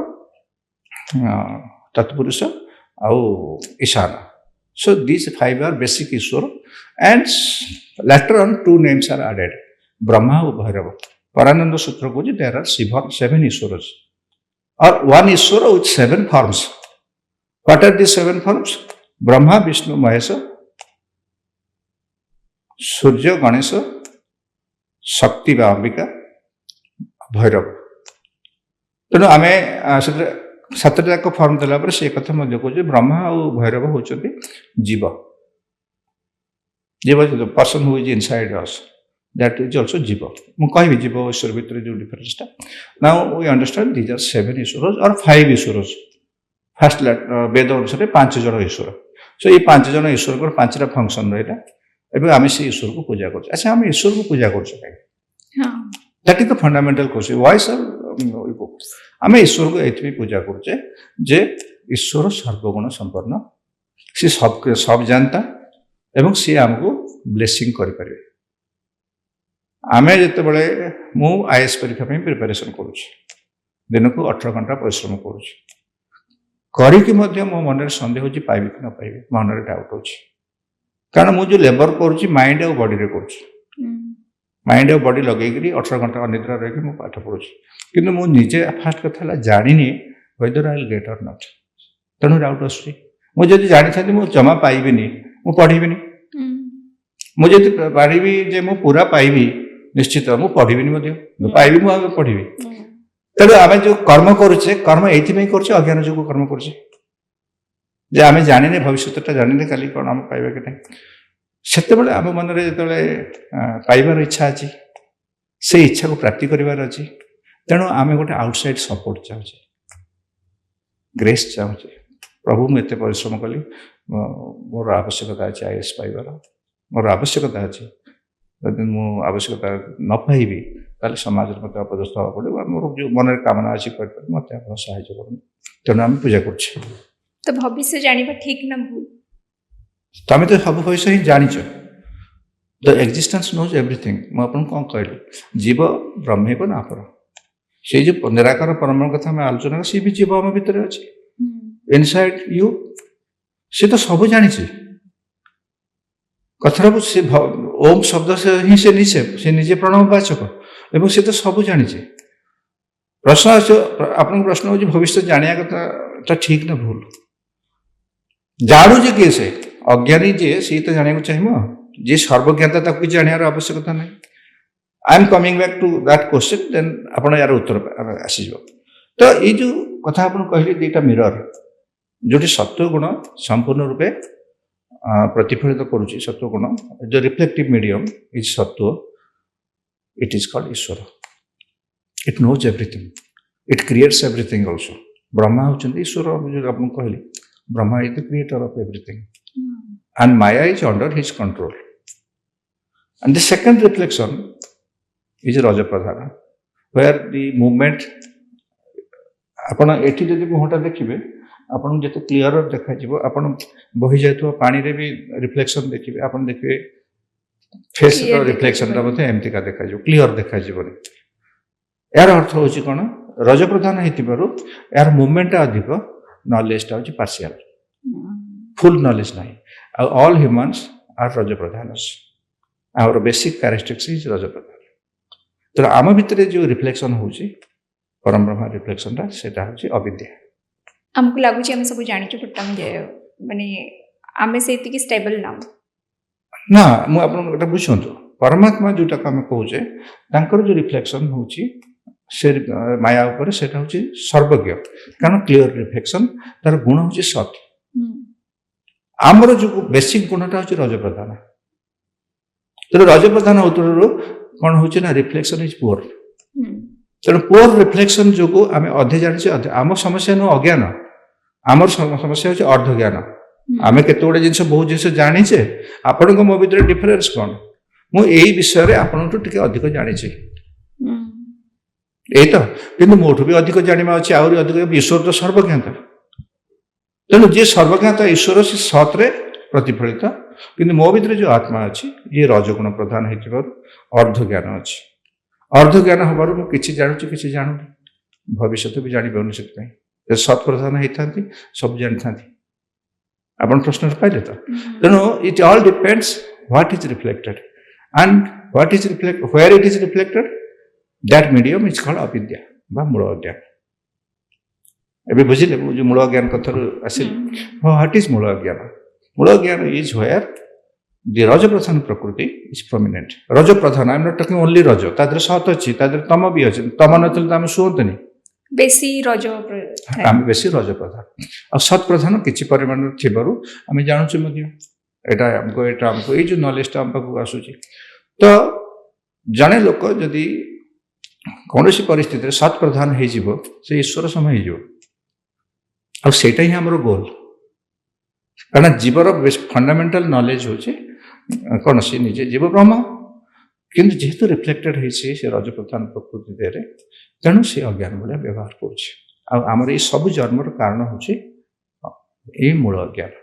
Speaker 1: तत्पुरुष आउ Ishan so these five are basic ishwar and later on two names are added brahma and bhairava parananda sutra ko there are seven ishwaras or one ishwara with seven forms what are these seven forms brahma vishnu mahesha सूर्य गणेश शक्ति बा अंबिका भैरव तेणु आम सातटा जाक फर्म देला से कथा कहूँ ब्रह्मा और भैरव होचंती जीव जीव person who is inside us that is also jiva मु कहबी जीव ईश्वर भितर जो डिफरेंसटा now we understand these are seven ईश्वरस और फाइव ईश्वरस फर्स्ट वेद अनुसार पांच जन ईश्वर सो ये पांच जन ईश्वर को पांचटा फंक्शन रहा एवं आम से ईश्वर को पूजा कर अच्छा आम ईश्वर को पूजा कर that is the fundamental question why sir आम ईश्वर को ये पूजा करुचे जे ईश्वर सर्वगुण संपन्न सी सब जानता एवं सी आमको ब्लेसिंग करें आम जिते मु आईएएस परीक्षा प्रिपरेशन करुच्ची दिन को 18 घंटा परिश्रम करुच्ची मो मन सन्देह हो पाइबी कि न पाइबी मन डाउट हो कारण मुझे लेबर करुच्ची माइंड और बॉडी रे करुच्ची माइंड और बॉडी लगे 18 घंटा अनिद्रा रही मुझे पाठ पढ़ुची किंतु मु निजे फास्ट कथा जानी वेदर आई विल गेट और नॉट तेणु डाउट आसुची मुझे जानी था मुझे जमा पाइबी मु पढ़ी मुझे पारिबी जे मु पूरा पाइबी निश्चित मु पढ़ी पाइबी मुझे पढ़ी तेणु आम जो कर्म करुचे कर्म ये अज्ञान जो कर्म करुचे जे आम जाने भविष्यटा जाने काली कौन आम पाइबा कि नहीं से आम मन में जो पाइबार इच्छा अच्छी से इच्छा को प्राप्ति करार अच्छी तेणु आम गोटे आउटसाइड सपोर्ट चाहूचे ग्रेस चाहूचे प्रभु मुझे परिश्रम कली मोर आवश्यकता अच्छे IAS पाइबार मोर आवश्यकता अच्छे यदि मु आवश्यकता न पाइबी ताले समाज मत अपदस्थ हवा पड़े मोर जो मन कामना अच्छी मत साहय कर तेणु आम पूजा कर
Speaker 2: तो भविष्य जानिबा ठीक ना भूल
Speaker 1: तमें तो सब भविष्य ही जानिच द एक्जिस्टेंस नोज एवरीथिंग मुझे कौन कहली जीव ब्रह्म को ना पर से जो निराकार परम कथा मैं आलोचना सी भी जीव आम भितर अच्छे इनसाइड यू सी तो सब जानी कथर से ओम शब्द से ही से निजे प्रणववाचक एवं से तो सब जानी प्रश्न आपन प्रश्न हो भविष्य जानिया कथा ठीक ना भूल जाणु जे किए से अज्ञानी जे सी तो जाना चाहिए जी सर्वज्ञता तक किसी जानार आवश्यकता नहीं I am coming back to that question then आप यार उत्तर आसीज तो ये जो कथा आप कहले दुईटा मिरर जो सत्व गुण संपूर्ण रूपे प्रतिफलित करुच्ची सत्व गुण जो reflective medium is sattva it is called Ishwar it knows everything it creates everything also Brahma होती ईश्वर जो आप कहली Brahma is the creator of everything and Maya is under his control. And the second reflection is Rajapradhana, where the movement, आपण एठी जदि मुहटा देखिबे आपण जते क्लियर देखा जिवो आपण बहि जायतो पानी रे भी रिफ्लेक्शन देखिबे आपण देखिबे फेस रो रिफ्लेक्शन रा मते एमती का देखा जिवो क्लियर देखा जिवो यार अर्थ होची कोन रजप्रधान हेतिबारु यार मूवमेंट अधिक नॉलेज ता होची पार्शियल फुल नॉलेज नाही all humans are Rajapradhanas. Our basic characteristics is Rajapradhan. तो आम भितर जो रिफ्लेक्शन होची परम ब्रह्म रिफ्लेक्शन रा सेटा होची अविद्या
Speaker 2: हमको लागु छी हम सब जानि छु टम जे माने आमे से इति स्टेबल
Speaker 1: ना मु आपन एटा बुझंतो परमात्मा जोटा हम कहूचे तांकर जो रिफ्लेक्शन होची से माया ऊपर सेटा होची सर्वज्ञ कारण क्लियर रिफ्लेक्शन तार गुण होची सत आमर जो बेसिक गुणटा हूँ रजप्रधान तेणु रजप्रधान उत्तर कौन हो रिफ्लेक्शन इज पुअर तेणु पुअर रिफ्लेक्शन जो आम अधे जाने आम समस्या नुह अज्ञान आमर समस्या हूँ अर्ध ज्ञान आम केत गुड़े जिन बहुत जिन जाचे आपण मो भर डिफरेन्स कौन मुझे विषय आपन अधिक जानी यही तो कि मोठू भी अधिक जाना अच्छे आहरी अधिक ईश्वर तो सर्वज्ञता तेणु जी सर्वज्ञता ईश्वर से सत्रे प्रतिफलित किंतु मो भीतर जो आत्मा अच्छी ये रजगुण प्रधान हो अर्ध ज्ञान अच्छी अर्ध ज्ञान हबार मुझे जानूँ कि जानू भविष्य भी जानपारे से सत् प्रधान होता सब जानी था आप प्रश्न पाइले तो तेणु it all depends what is reflected and what is reflect where it is reflected that medium is called अविद्या बा मूल अज्ञान एबे बुझिले जो मूल ज्ञान कथा आसिल व्हाट इज मूल ज्ञान is where the rajapradhan prakriti is prominent rajapradhan I am not talking only raja तादर सत अछि तादर तम भी अछि तम नतल त हम सुनतनी
Speaker 2: बेसी रज
Speaker 1: हम बेसी रजप्रधान आ सत प्रधान किछि परिमाण थिबारु हम जानु छि मध्य एटा हमको ए जो नॉलेज ता हमको आसुछि तो जने लोक यदि कौनसी परिस्थिति सत प्रधान हो जिवो से ईश्वर समय हो आ सेटा ही हमरो गोल कारण जीवर फंडामेंटल नॉलेज होचे कौन सी निजे जीव ब्रह्म किंतु जेहेतु रिफ्लेक्टेड होइसे से रजप्रधान प्रकृति देरे तेणु से अज्ञान भाया व्यवहार करुचे आमर ये सब जन्मर कारण होचे ये मूल अज्ञान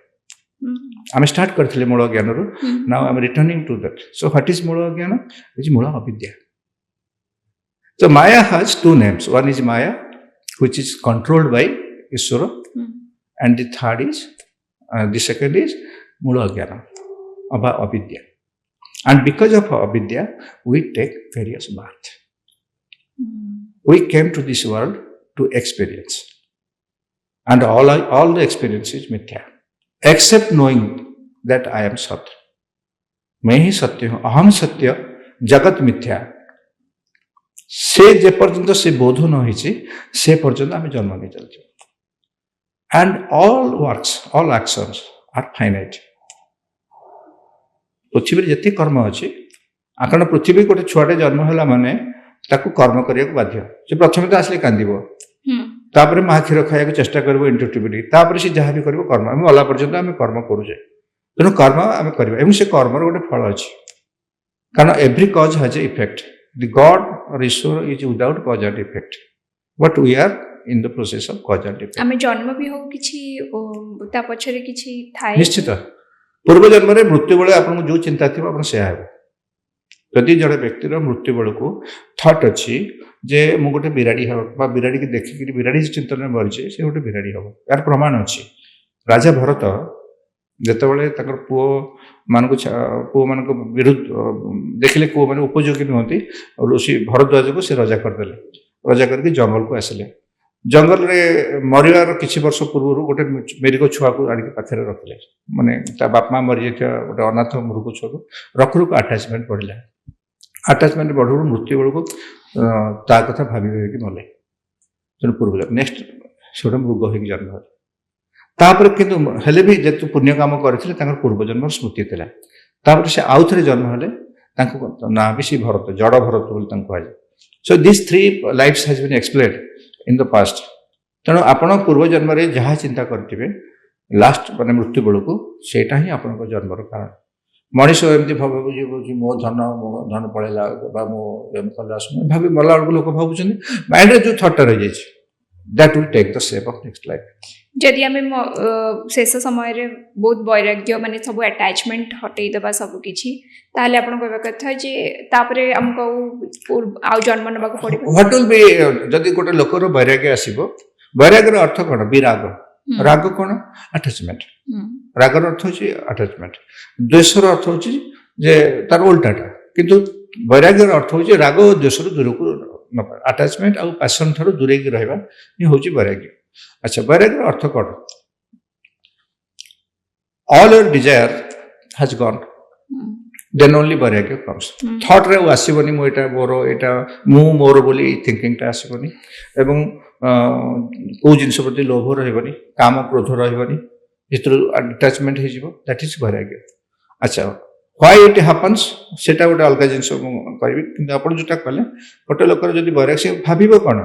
Speaker 1: आम स्टार्ट करथिले मूल ज्ञान रु now I am returning to that so what is मूल ज्ञान इज मूल अविद्या So Maya has two names. One is Maya, which is controlled by Ishvara, and the third is, the second is Mula Jnana, about Avidya. And because of Avidya, we take various births. We came to this world to experience. And all the experience is mithya. Except knowing that I am Sat. मैं ही सत्य हूँ, अहम सत्य, जगत मिथ्या. से जे पर्यंत से बोध न होइछि से पर्यंत आम जन्म नहीं चलते and all works all actions are finite पृथ्वी जिते कर्म अच्छे କାରଣ ପୃଥିବୀ ଗୋଟେ ଛୁଆଟେ ଜନ୍ମ ହେଲା ମାନେ ତାକୁ କର୍ମ କରିବାକୁ ବାଧ୍ୟ। ସେ ପ୍ରଥମେ ତ ଆସିଲେ କାନ୍ଦିବ, ତାପରେ ମା କ୍ଷୀର ଖାଇବାକୁ ଚେଷ୍ଟା କରିବ ଇଣ୍ଟୁଟିଭିଲି, ତାପରେ ସେ ଯାହା ବି କରିବ କର୍ମ। ଆମେ ଗଲା ପର୍ଯ୍ୟନ୍ତ ଆମେ କର୍ମ କରୁଛେ, ତେଣୁ କର୍ମ ଆମେ କରିବା ଏବଂ ସେ କର୍ମର ଗୋଟେ ଫଳ ଅଛି। କାରଣ every cause has a effect. The God or Ishwar is without cause and effect, but we are in the process of cause and effect.
Speaker 2: ଆମେ ଜନ୍ମ ବି ହଉ କିଛି ତା ପଛରେ କିଛି ଥାଏ
Speaker 1: ନିଶ୍ଚିତ ପୂର୍ବ ଜନ୍ମରେ ମୃତ୍ୟୁ ବେଳେ ଆପଣଙ୍କୁ ଯୋଉ ଚିନ୍ତା ଥିବ ଆପଣ ସେୟା ହେବେ। ଯଦି ଜଣେ ବ୍ୟକ୍ତିର ମୃତ୍ୟୁ ବେଳକୁ ଥଟ୍ ଅଛି ଯେ ମୁଁ ଗୋଟେ ବିରାଡ଼ି ହେବ ବା ବିରାଡ଼ିକି ଦେଖିକିରି ବିରାଡ଼ି ଚିନ୍ତନରେ ମରିଛି, ସେ ଗୋଟେ ବିରାଡ଼ି ହେବ। ଏହାର ପ୍ରମାଣ ଅଛି। ରାଜା ଭରତ ଯେତେବେଳେ ତାଙ୍କର ପୁଅମାନଙ୍କ ବିରୁଦ୍ଧ ଦେଖିଲେ ପୁଅମାନେ ଉପଯୋଗୀ ନୁହନ୍ତି, ଋଷି ଭରଦ୍ୱାଜକୁ ସେ ରଜା କରିଦେଲେ। ରଜା କରିକି ଜଙ୍ଗଲକୁ ଆସିଲେ। ଜଙ୍ଗଲରେ ମରିବାର କିଛି ବର୍ଷ ପୂର୍ବରୁ ଗୋଟେ ମେରିଗ ଛୁଆକୁ ଆଣିକି ପାଖରେ ରଖିଲେ। ମାନେ ତା ବାପା ମା ମରିଯାଇଥିବା ଗୋଟେ ଅନାଥ ମୃଗ ଛୁଆକୁ ରଖୁ ରଖୁ ଆଟାଚମେଣ୍ଟ ବଢ଼ିଲା। ଆଟାଚମେଣ୍ଟ ବଢ଼ୁ ମୃତ୍ୟୁ ବେଳକୁ ତା କଥା ଭାବି ଭାବିକି ମଲେ। ତେଣୁ ପୂର୍ବ ନେକ୍ସଟ ସେ ଗୋଟେ ମୃଗ ହେଇକି ଜନ୍ମ ହେଲେ। ତାପରେ କିନ୍ତୁ ହେଲେ ବି ଯେହେତୁ ପୁଣ୍ୟ କାମ କରିଥିଲେ ତାଙ୍କର ପୂର୍ବଜନ୍ମର ସ୍ମୃତି ଥିଲା। ତାପରେ ସେ ଆଉ ଥରେ ଜନ୍ମ ହେଲେ, ତାଙ୍କୁ ନାଁ ବି ସେ ଭରତ, ଜଡ଼ ଭରତ ବୋଲି ତାଙ୍କୁ କୁହାଯାଏ। So this 3 lives has been explained in the past. ତେଣୁ ଆପଣ ପୂର୍ବ ଜନ୍ମରେ ଯାହା ଚିନ୍ତା କରିଥିବେ ଲାଷ୍ଟ ମାନେ ମୃତ୍ୟୁ ବେଳକୁ ସେଇଟା ହିଁ ଆପଣଙ୍କ ଜନ୍ମର କାରଣ। ମଣିଷ ଏମିତି ଭାବୁଛି ମୋ ଧନ ପଳେଇଲା ବା ମୋ ଭାବି ମଲା ବେଳକୁ ଲୋକ ଭାବୁଛନ୍ତି ମାଇଣ୍ଡରେ ଯୋଉ ଥଟ୍ଟା ରହିଯାଇଛି that will take the shape of next life.
Speaker 2: ଯଦି ଆମେ ଶେଷ ସମୟରେ ବହୁତ ବୈରାଗ୍ୟ ମାନେ ସବୁ ଆଟାଚମେଣ୍ଟ ହଟେଇଦେବା ସବୁ କିଛି, ତାହେଲେ ଆପଣ କହିବା କଥା ଯେ ତାପରେ ଆମକୁ ଆଉ ଜନ୍ମ ନେବାକୁ ପଡ଼ିବ।
Speaker 1: ହ୍ୱାଟ୍ ୱିଲ୍ ବି ଯଦି ଗୋଟେ ଲୋକର ବୈରାଗ୍ୟ ଆସିବ, ବୈରାଗ୍ୟର ଅର୍ଥ କ'ଣ? ବିରାଗ। ରାଗ କ'ଣ? ଆଟାଚମେଣ୍ଟ। ରାଗର ଅର୍ଥ ହେଉଛି ଆଟାଚମେଣ୍ଟ। ଦ୍ୱେଷର ଅର୍ଥ ହେଉଛି ଯେ ତାର ଓଲଟାଟା। କିନ୍ତୁ ବୈରାଗ୍ୟର ଅର୍ଥ ହେଉଛି ରାଗ ଓ ଦ୍ୱେଷରୁ ଦୂରକୁ ନେବା। ଆଟାଚମେଣ୍ଟ ଆଉ ପ୍ୟାସନ୍ ଠାରୁ ଦୂରେଇକି ରହିବା ହିଁ ହେଉଛି ବୈରାଗ୍ୟ। ଆଚ୍ଛା, ବୈରାଗ୍ୟର ଅର୍ଥ କ'ଣ? All your desire has gone, then only ବୈରାଗ୍ୟ କମ୍ସ। ଥଟ୍ରେ ଆଉ ଆସିବନି ମୁଁ ଏଇଟା ମୋର, ଏଇଟା ମୁଁ ମୋର ବୋଲି ଥିଙ୍କିଂଟା ଆସିବନି। ଏବଂ କେଉଁ ଜିନିଷ ପ୍ରତି ଲୋଭ ରହିବନି, କାମ କ୍ରୋଧ ରହିବନି, ଭିତରୁ ଆଟାଚମେଣ୍ଟ ହେଇଯିବ। ଦ୍ୟାଟ୍ ଇଜ୍ ବୈରାଗ୍ୟ। ଆଚ୍ଛା, ହ୍ୱାଇ ଇଟ୍ ହାପନ୍ସ ସେଇଟା ଗୋଟେ ଅଲଗା ଜିନିଷ ମୁଁ କହିବି। କିନ୍ତୁ ଆପଣ ଯେଉଁଟା କଲେ, ଗୋଟେ ଲୋକର ଯଦି ବୈରାଗ୍ୟ, ସେ ଭାବିବ କ'ଣ?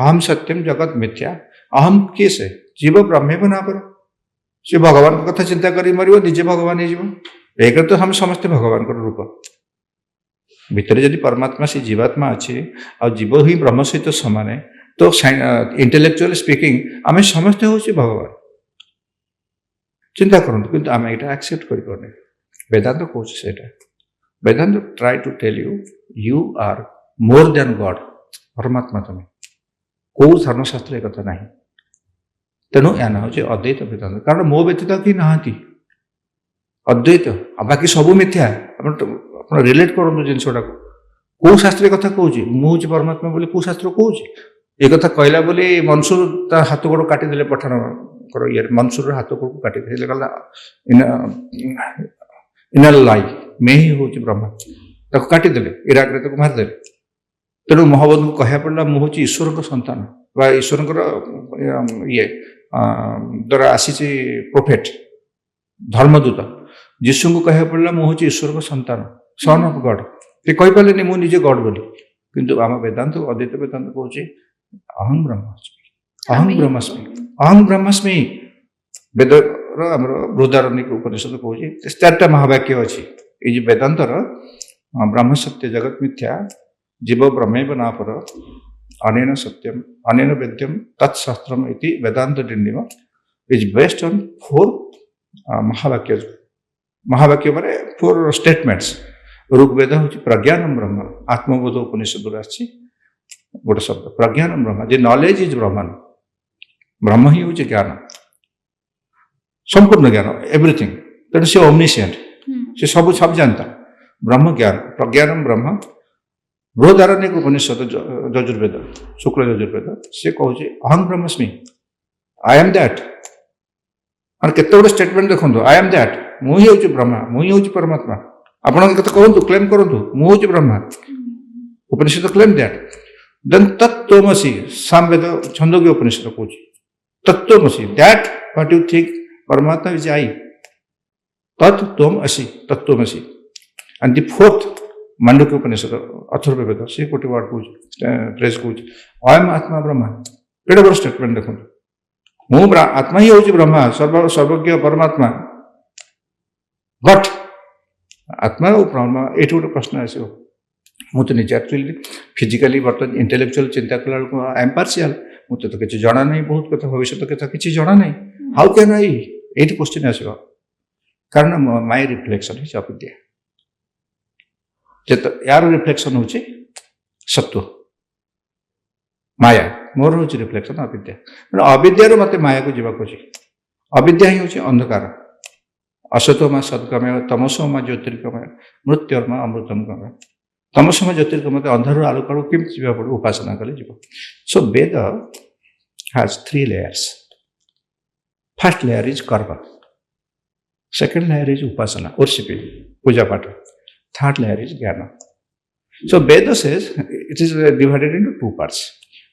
Speaker 1: ଅହମ୍ ସତ୍ୟମ୍ ଜଗତ୍ ମିଥ୍ୟା। ଅହମ୍ କିଏ? ସେ ଜୀବ ବ୍ରହ୍ମେବ ନାପର। ସେ ଭଗବାନଙ୍କ କଥା ଚିନ୍ତା କରି ମରିବ, ନିଜେ ଭଗବାନ ହେଇଯିବ। ଏକରେ ତ ଆମେ ସମସ୍ତେ ଭଗବାନଙ୍କର ରୂପ। ଭିତରେ ଯଦି ପରମାତ୍ମା ସେ ଜୀବାତ୍ମା ଅଛି ଆଉ ଜୀବ ହିଁ ବ୍ରହ୍ମ ସହିତ ସମାନ, ତ ଇଣ୍ଟେଲେକ୍ଚୁଆଲି ସ୍ପିକିଂ ଆମେ ସମସ୍ତେ ହେଉଛି ଭଗବାନ। ଚିନ୍ତା କରନ୍ତୁ, କିନ୍ତୁ ଆମେ ଏଇଟା ଆକ୍ସେପ୍ଟ କରିପାରୁନି। ବେଦାନ୍ତ କହୁଛି ସେଇଟା। Vedanta try to tell you are more than God. ପରମାତ୍ମା ତମେ। କୋଉ ଧର୍ମଶାସ୍ତ୍ର ଏ କଥା ନାହିଁ। ତେଣୁ ଏହା ନାଁ ହେଉଛି ଅଦ୍ୱୈତ ବେଦାନ୍ତ। କାରଣ ମୋ ବ୍ୟତୀତ କେହି ନାହାନ୍ତି। ଅଦ୍ୱୈତ ଆଉ ବାକି ସବୁ ମିଥ୍ୟା। ଆପଣ ରିଲେଟ୍ କରନ୍ତୁ ଜିନିଷଟାକୁ। କୋଉ ଶାସ୍ତ୍ର କଥା କହୁଛି ମୁଁ ହେଉଛି ପରମାତ୍ମା ବୋଲି? କୋଉ ଶାସ୍ତ୍ର କହୁଛି? ଏ କଥା କହିଲା ବୋଲି ମନସୁର ତା ହାତ ଗୋଡ଼ କାଟିଦେଲେ ପଠାଣଙ୍କର ଇଏରେ। ମନସୁରର ହାତ ଗୋଡ଼କୁ କାଟିଦେଲେ, କହିଲା ଇନାଲ ଲାଇ, ମେ ହିଁ ହେଉଛି ବ୍ରହ୍ମା। ତାକୁ କାଟିଦେଲେ, ଇରାକରେ ତାକୁ ମାରିଦେଲେ। ତେଣୁ ମହାବୋଧଙ୍କୁ କହିବାକୁ ପଡ଼ିଲା ମୁଁ ହେଉଛି ଈଶ୍ୱରଙ୍କ ସନ୍ତାନ ବା ଈଶ୍ୱରଙ୍କର ଦ୍ୱାରା ଆସିଛି ପ୍ରୋଫେଟ୍, ଧର୍ମଦୂତ। ଯୀଶୁଙ୍କୁ କହିବାକୁ ପଡ଼ିଲା ମୁଁ ହେଉଛି ଈଶ୍ୱରଙ୍କ ସନ୍ତାନ, ସନ୍ ଅଫ୍ ଗଡ୍। ସେ କହିପାରିଲେନି ମୁଁ ନିଜେ ଗଡ୍ ବୋଲି। କିନ୍ତୁ ଆମ ବେଦାନ୍ତ, ଅଦ୍ୱୈତ ବେଦାନ୍ତ କହୁଛି ଅହଂ ବ୍ରହ୍ମାସ୍ମି, ଅହଂ ବ୍ରହ୍ମାସ୍ମି, ଅହଂ ବ୍ରହ୍ମାସ୍ମି। ବେଦର ଆମର ବୃହଦାରଣ୍ୟକ ଉପନିଷଦ କହୁଛି 4ଟା ମହାବାକ୍ୟ ଅଛି। ଏଇ ଯେ ବେଦାନ୍ତର ବ୍ରହ୍ମ ସତ୍ୟ ଜଗତ୍ ମିଥ୍ୟା, ଜୀବ ବ୍ରହ୍ମୈବ ନାପର, ଅନେନ ସତ୍ୟମ୍ ଅନେନ ବେଦ୍ୟମ୍ ତତ୍ ଶାସ୍ତ୍ରମ୍ ଇତି ବେଦାନ୍ତ ଡିଣ୍ଡିମ ଇଜ୍ ବେସ୍ଡ ଅନ୍ 4 ମହାବାକ୍ୟ। ମହାବାକ୍ୟ ମାନେ 4 ଷ୍ଟେଟମେଣ୍ଟସ୍। ଋଗ୍ବେଦ ହେଉଛି ପ୍ରଜ୍ଞାନମ୍ ବ୍ରହ୍ମ। ଆତ୍ମବୋଧ ଉପନିଷଦରୁ ଆସିଛି ଗୋଟେ ଶବ୍ଦ, ପ୍ରଜ୍ଞାନମ୍ ବ୍ରହ୍ମ। ଯେ ନଲେଜ ଇଜ୍ ବ୍ରହ୍ମନ୍। ବ୍ରହ୍ମ ହିଁ ହେଉଛି ଜ୍ଞାନ, ସମ୍ପୂର୍ଣ୍ଣ ଜ୍ଞାନ, ଏଭ୍ରିଥିଙ୍ଗ। ତେଣୁ ସେ ଓମନିସିଏଣ୍ଟ, ସେ ସବୁ ଜାଣିତା। ବ୍ରହ୍ମ ଜ୍ଞାନ, ପ୍ରଜ୍ଞାନମ୍ ବ୍ରହ୍ମ। ବୃହଦାରଣ୍ୟକ ଉପନିଷଦ ଯଜୁର୍ବେଦ, ଶୁକ୍ଳ ଯଜୁର୍ବେଦ, ସେ କହୁଛି ଅହଂ ବ୍ରହ୍ମାସ୍ମି, ଆଇ ଆମ୍ ଦ୍ୟାଟ୍। ମାନେ କେତେ ଗୁଡ଼େ ଷ୍ଟେଟମେଣ୍ଟ ଦେଖନ୍ତୁ, ଆଇ ଆମ୍ ଦ୍ୟାଟ୍, ମୁଁ ହିଁ ହେଉଛି ବ୍ରହ୍ମା, ମୁଁ ହିଁ ହେଉଛି ପରମାତ୍ମା। ଆପଣ କେତେ କରନ୍ତୁ, କ୍ଲେମ୍ କରନ୍ତୁ ମୁଁ ହେଉଛି ବ୍ରହ୍ମା। ଉପନିଷଦ କ୍ଲେମ୍ ଦ୍ୟାଟ୍। ଦେନ୍ ତତ୍ତ୍ୱମସି, ସାମବେଦ ଛନ୍ଦୋଗ୍ୟ ଉପନିଷଦ କହୁଛି ତତ୍ତ୍ୱମସି, ଦ୍ୟାଟ୍ ହ୍ୱାଟ୍ ୟୁ ଥିଙ୍କ ପରମାତ୍ମା ଇଜ୍ ଆଇ, ତତ୍ ତ୍ୱମ୍ ଅସି, ତତ୍ତ୍ୱମସି। And the 4th मांडुक्य उपनिषद अथर्ववेद से गोटे वर्ड कौच फ्रेज कौच अयम आत्मा ब्रह्मा केड़े बड़ स्टेटमेंट देखो आत्मा ही हूँ ब्रह्मा सर्वज्ञ परमात्मा बट आत्मा और ब्रह्मा ये गोटे प्रश्न आसो मुझे निजे एक्चुअली फिजिकाली बर्तमान इंटेलेक्चुअल चिंता कला आई एम पार्शियल मुझे तो किसी जना नहीं बहुत कथा भविष्य कथा किसी जना नहीं हाउ कैन आई ये क्वेश्चन आसो कारण माय रिफ्लेक्शन इज अविद्या यार रिफ्लेक्शन हूँ सत्व माया मोर हूँ रिफ्लेक्शन अविद्या अविद्यार मत माया को जीवा अविद्या ही हूँ अंधकार असतोमा सद्गमय तमसोमा ज्योतिर्गमय मृत्युर्मा अमृतम गमय तमसोमा ज्योतिर्गमय अंधार आलोक केमती जीवा पड़े उपासना कले जीव so Veda has 3 layers first layer is karma second layer is upasana worshipping puja paath third layer is gyan so Veda says it is divided into 2 parts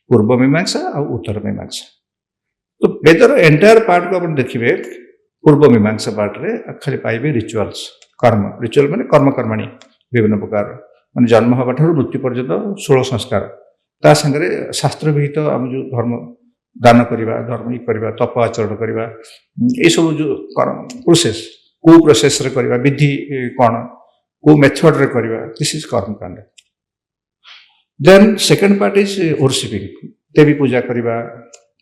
Speaker 1: Purva Mimamsa और उत्तर मीमांसा तो वेदर एंटायर पार्ट को आप देखिए पूर्व मीमांसा पार्ट रे खाली पाइबे रिचुअल्स कर्म रिचुअल माने कर्म कर्मणी विभिन्न प्रकार माने जन्म हवा ठार मृत्यु पर्यंत 16 संस्कार ता संगे शास्त्र विहित आम जो धर्म दान करवा धर्म करवा तप आचरण करवा ये सब जो प्रोसेस को प्रोसेस रे करवा विधि कौन को मेथड रे करवा this is karma kand then second part is worshipping देवी पूजा करवा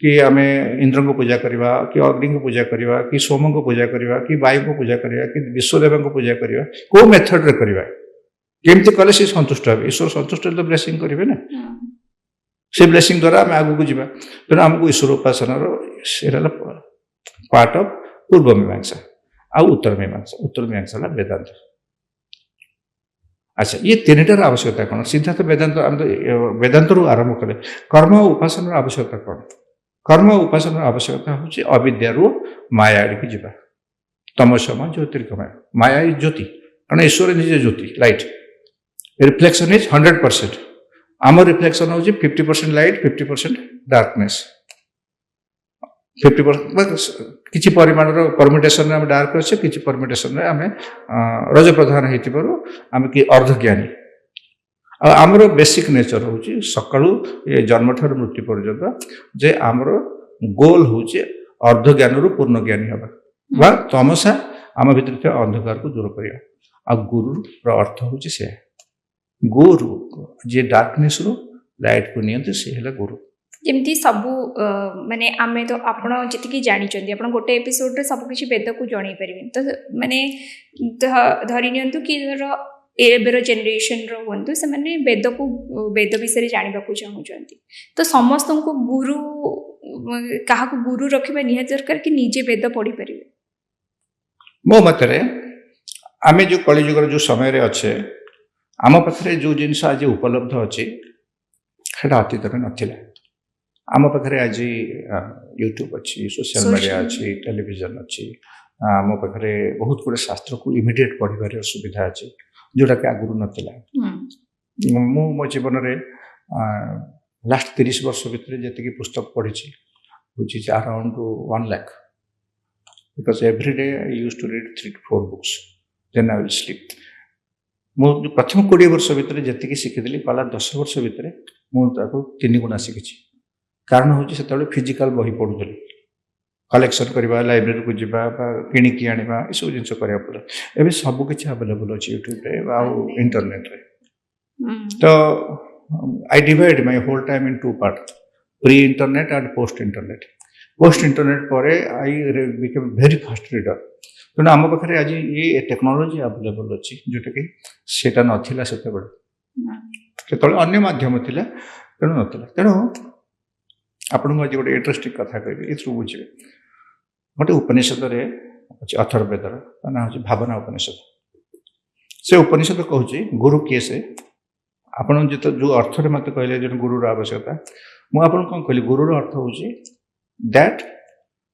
Speaker 1: कि आम इंद्र को पूजा करवा कि अग्नि को पूजा करवा कि सोम को पूजा करवा कि वायु को पूजा करवा कि विश्वदेव को पूजा करवा को मेथड रे करवा केमती कले से संतुष्ट हे ईश्वर संतुष्ट तो ब्लेसिंग करेंगे ना से ब्लेसिंग द्वारा आम आगू को जावा तेना आमको ईश्वर उपासना पार्ट ऑफ पूर्व मीमांसा आ उत्तर मीमांसा वेदांत अच्छा ये तीनटार आवश्यकता कौन सिद्धांत वेदांत वेदांत आरंभ कले कर्म और उपासना आवश्यकता कौन कर्म और उपासना आवश्यकता हूँ अविद्या माया आड़क जावा तमसम ज्योतिर्गमय माया इज ज्योति कारण ईश्वर निजे ज्योति लाइट रिफ्लेक्शन इज 100% आम रिफ्लेक्शन हूँ 50% लाइट 50% डार्कनेस 50% किसी परिमाण परमिटेशन आम डार्क अच्छे किसी परमिटेशन आम रज प्रधान होम कि अर्धज्ञानी आमर बेसिक नेचर हूँ सकाळु जन्म ठार मृत्यु पर्यंत जे आमर गोल हूँ अर्धज्ञान रु पूर्ण ज्ञानी हवा बा तमसा आम भीतर अंधकार को दूर करवा आ गुरु अर्थ हूँ से गुरु जे डार्कनेस रु लाइट को नियंत्रण से है गुरु
Speaker 2: जमती सबू माने आमे तो आपण जति जानी आप गोटे एपिसोड रे सब किसी वेद को जणई पारे तो माने धरी नियंतु कि एबेर जेनेरेशन रो से माने वेद विषय जानवा चाहूँगी तो समस्त को गुरु क्या गुरु रखा निहात दरकार कि निजे वेद पढ़ी पारे
Speaker 1: मो मतरे आमे जो कलिजुगर जो समय रे अच्छे आम पाखे जो जिनस आज उपलब्ध अच्छे अतीत में नाला आम पाखे आज यूट्यूब अच्छी सोशल मीडिया अच्छी टेलीविजन अच्छी आम पाखे बहुत गुड़े शास्त्र को इमिडिएट पढ़ार सुविधा अच्छी जोटा कि आगुरी नाला मो जीवन में लास्ट 30 वर्ष भितर जी पुस्तक पढ़ी which is around 1 lakh because every day I used to read 3 to 4 books then I will sleep मो प्रथम 20 वर्ष भितर जी शिखी कला 10 वर्ष भितर मुझे 3 गुणा शिखी कारण हूँ से फिजिकल बही पढ़ुली कलेक्शन करवा लाइब्रेरी को जावा किणिकी आने सब जिन करा पड़े एवं सबकि अवेलेबल अच्छे यूट्यूब इंटरनेट रे तो I divide my whole time in 2 part pre internet and post internet पर I became very fast reader तेणु आम पाखे आज ये टेक्नोलोजी अवेलेबल अच्छी जोटा कि सेटा नाला से अन्य माध्यम थिला तेणु नाला तेणु आपको आज गोटे इंटरेस्टिंग कथा कहि ये बुझे गोटे उपनिषद अच्छे अथर्ववेदर ना हूँ भावना उपनिषद से उपनिषद कहूँ गुरु किए से आपड़ जो अर्थ मत कहले जो गुरुर आवश्यकता मुझे कौन कहली गुरुर अर्थ हूँ that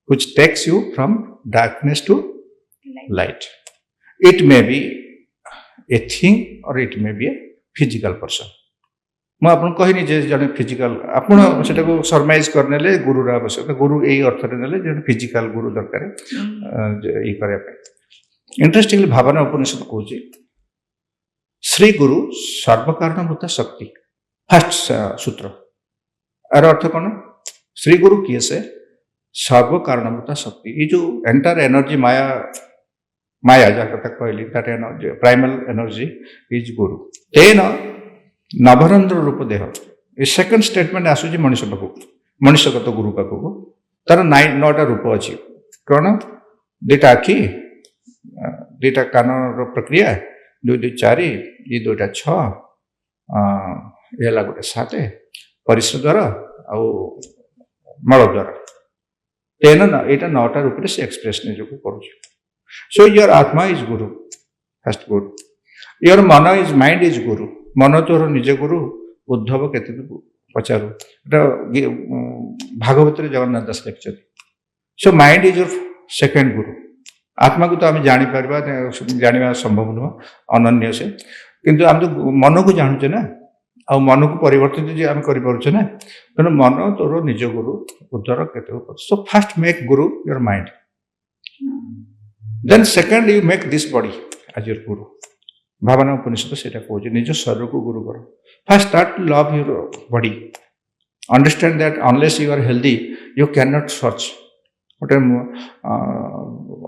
Speaker 1: which takes you from darkness to light it may be a thing और it may be a physical person मुझे आपको कहनी जे जड़े फिजिकल आपड़ से सरमाइज करने गुरुर आवश्यकता गुरु यही अर्थ ने जो फिजिकल गुरु दरकार ये करने इंटरेस्टिंगली भावना उपनिषद कहूँ श्री गुरु सर्वकारणभूत शक्ति फास्ट सूत्र यार अर्थ कौन श्री गुरु किए से सर्वकारणभूत शक्ति ये जो एंटायर एनर्जी माया माया जहाँ कथा कहली that energy primal energy is गुरु तेन नवरंद्र रूप देह ये सेकंड स्टेटमेंट आसूची मनुष्य पाखक मनुष्यगत गुरु पाखक तार 9टा रूप अच्छी कौन 2टा आखि 2टा कान प्रक्रिया 2 2 4 ये 2टा 6 ये गोटे 7 परिश्र द्वार आउ मल द्वार तेन यहाँ 9टा रूप से एक्सप्रेस निजक कर सो योर आत्मा is Guru first Guru your मन इज माइंड इज गुरु मन तोर निज गुरु उद्धव केते पचारू भागवत जगन्नाथ दास लिखते so mind is your second गुरु आत्मा को तो आम जापर जाना संभव नुह अनन्य से किंतु आम तो मन को जानूचे ना आ मन को परिवर्तित जो आम करें ना तेणु मन तोर निज गुरु उद्धर केते so first make guru your mind then second you make this body as your guru भावना उपनिषद से कहे निज शरीर को गुरु कर first start to love your body understand that unless you are healthy you can not search गोटे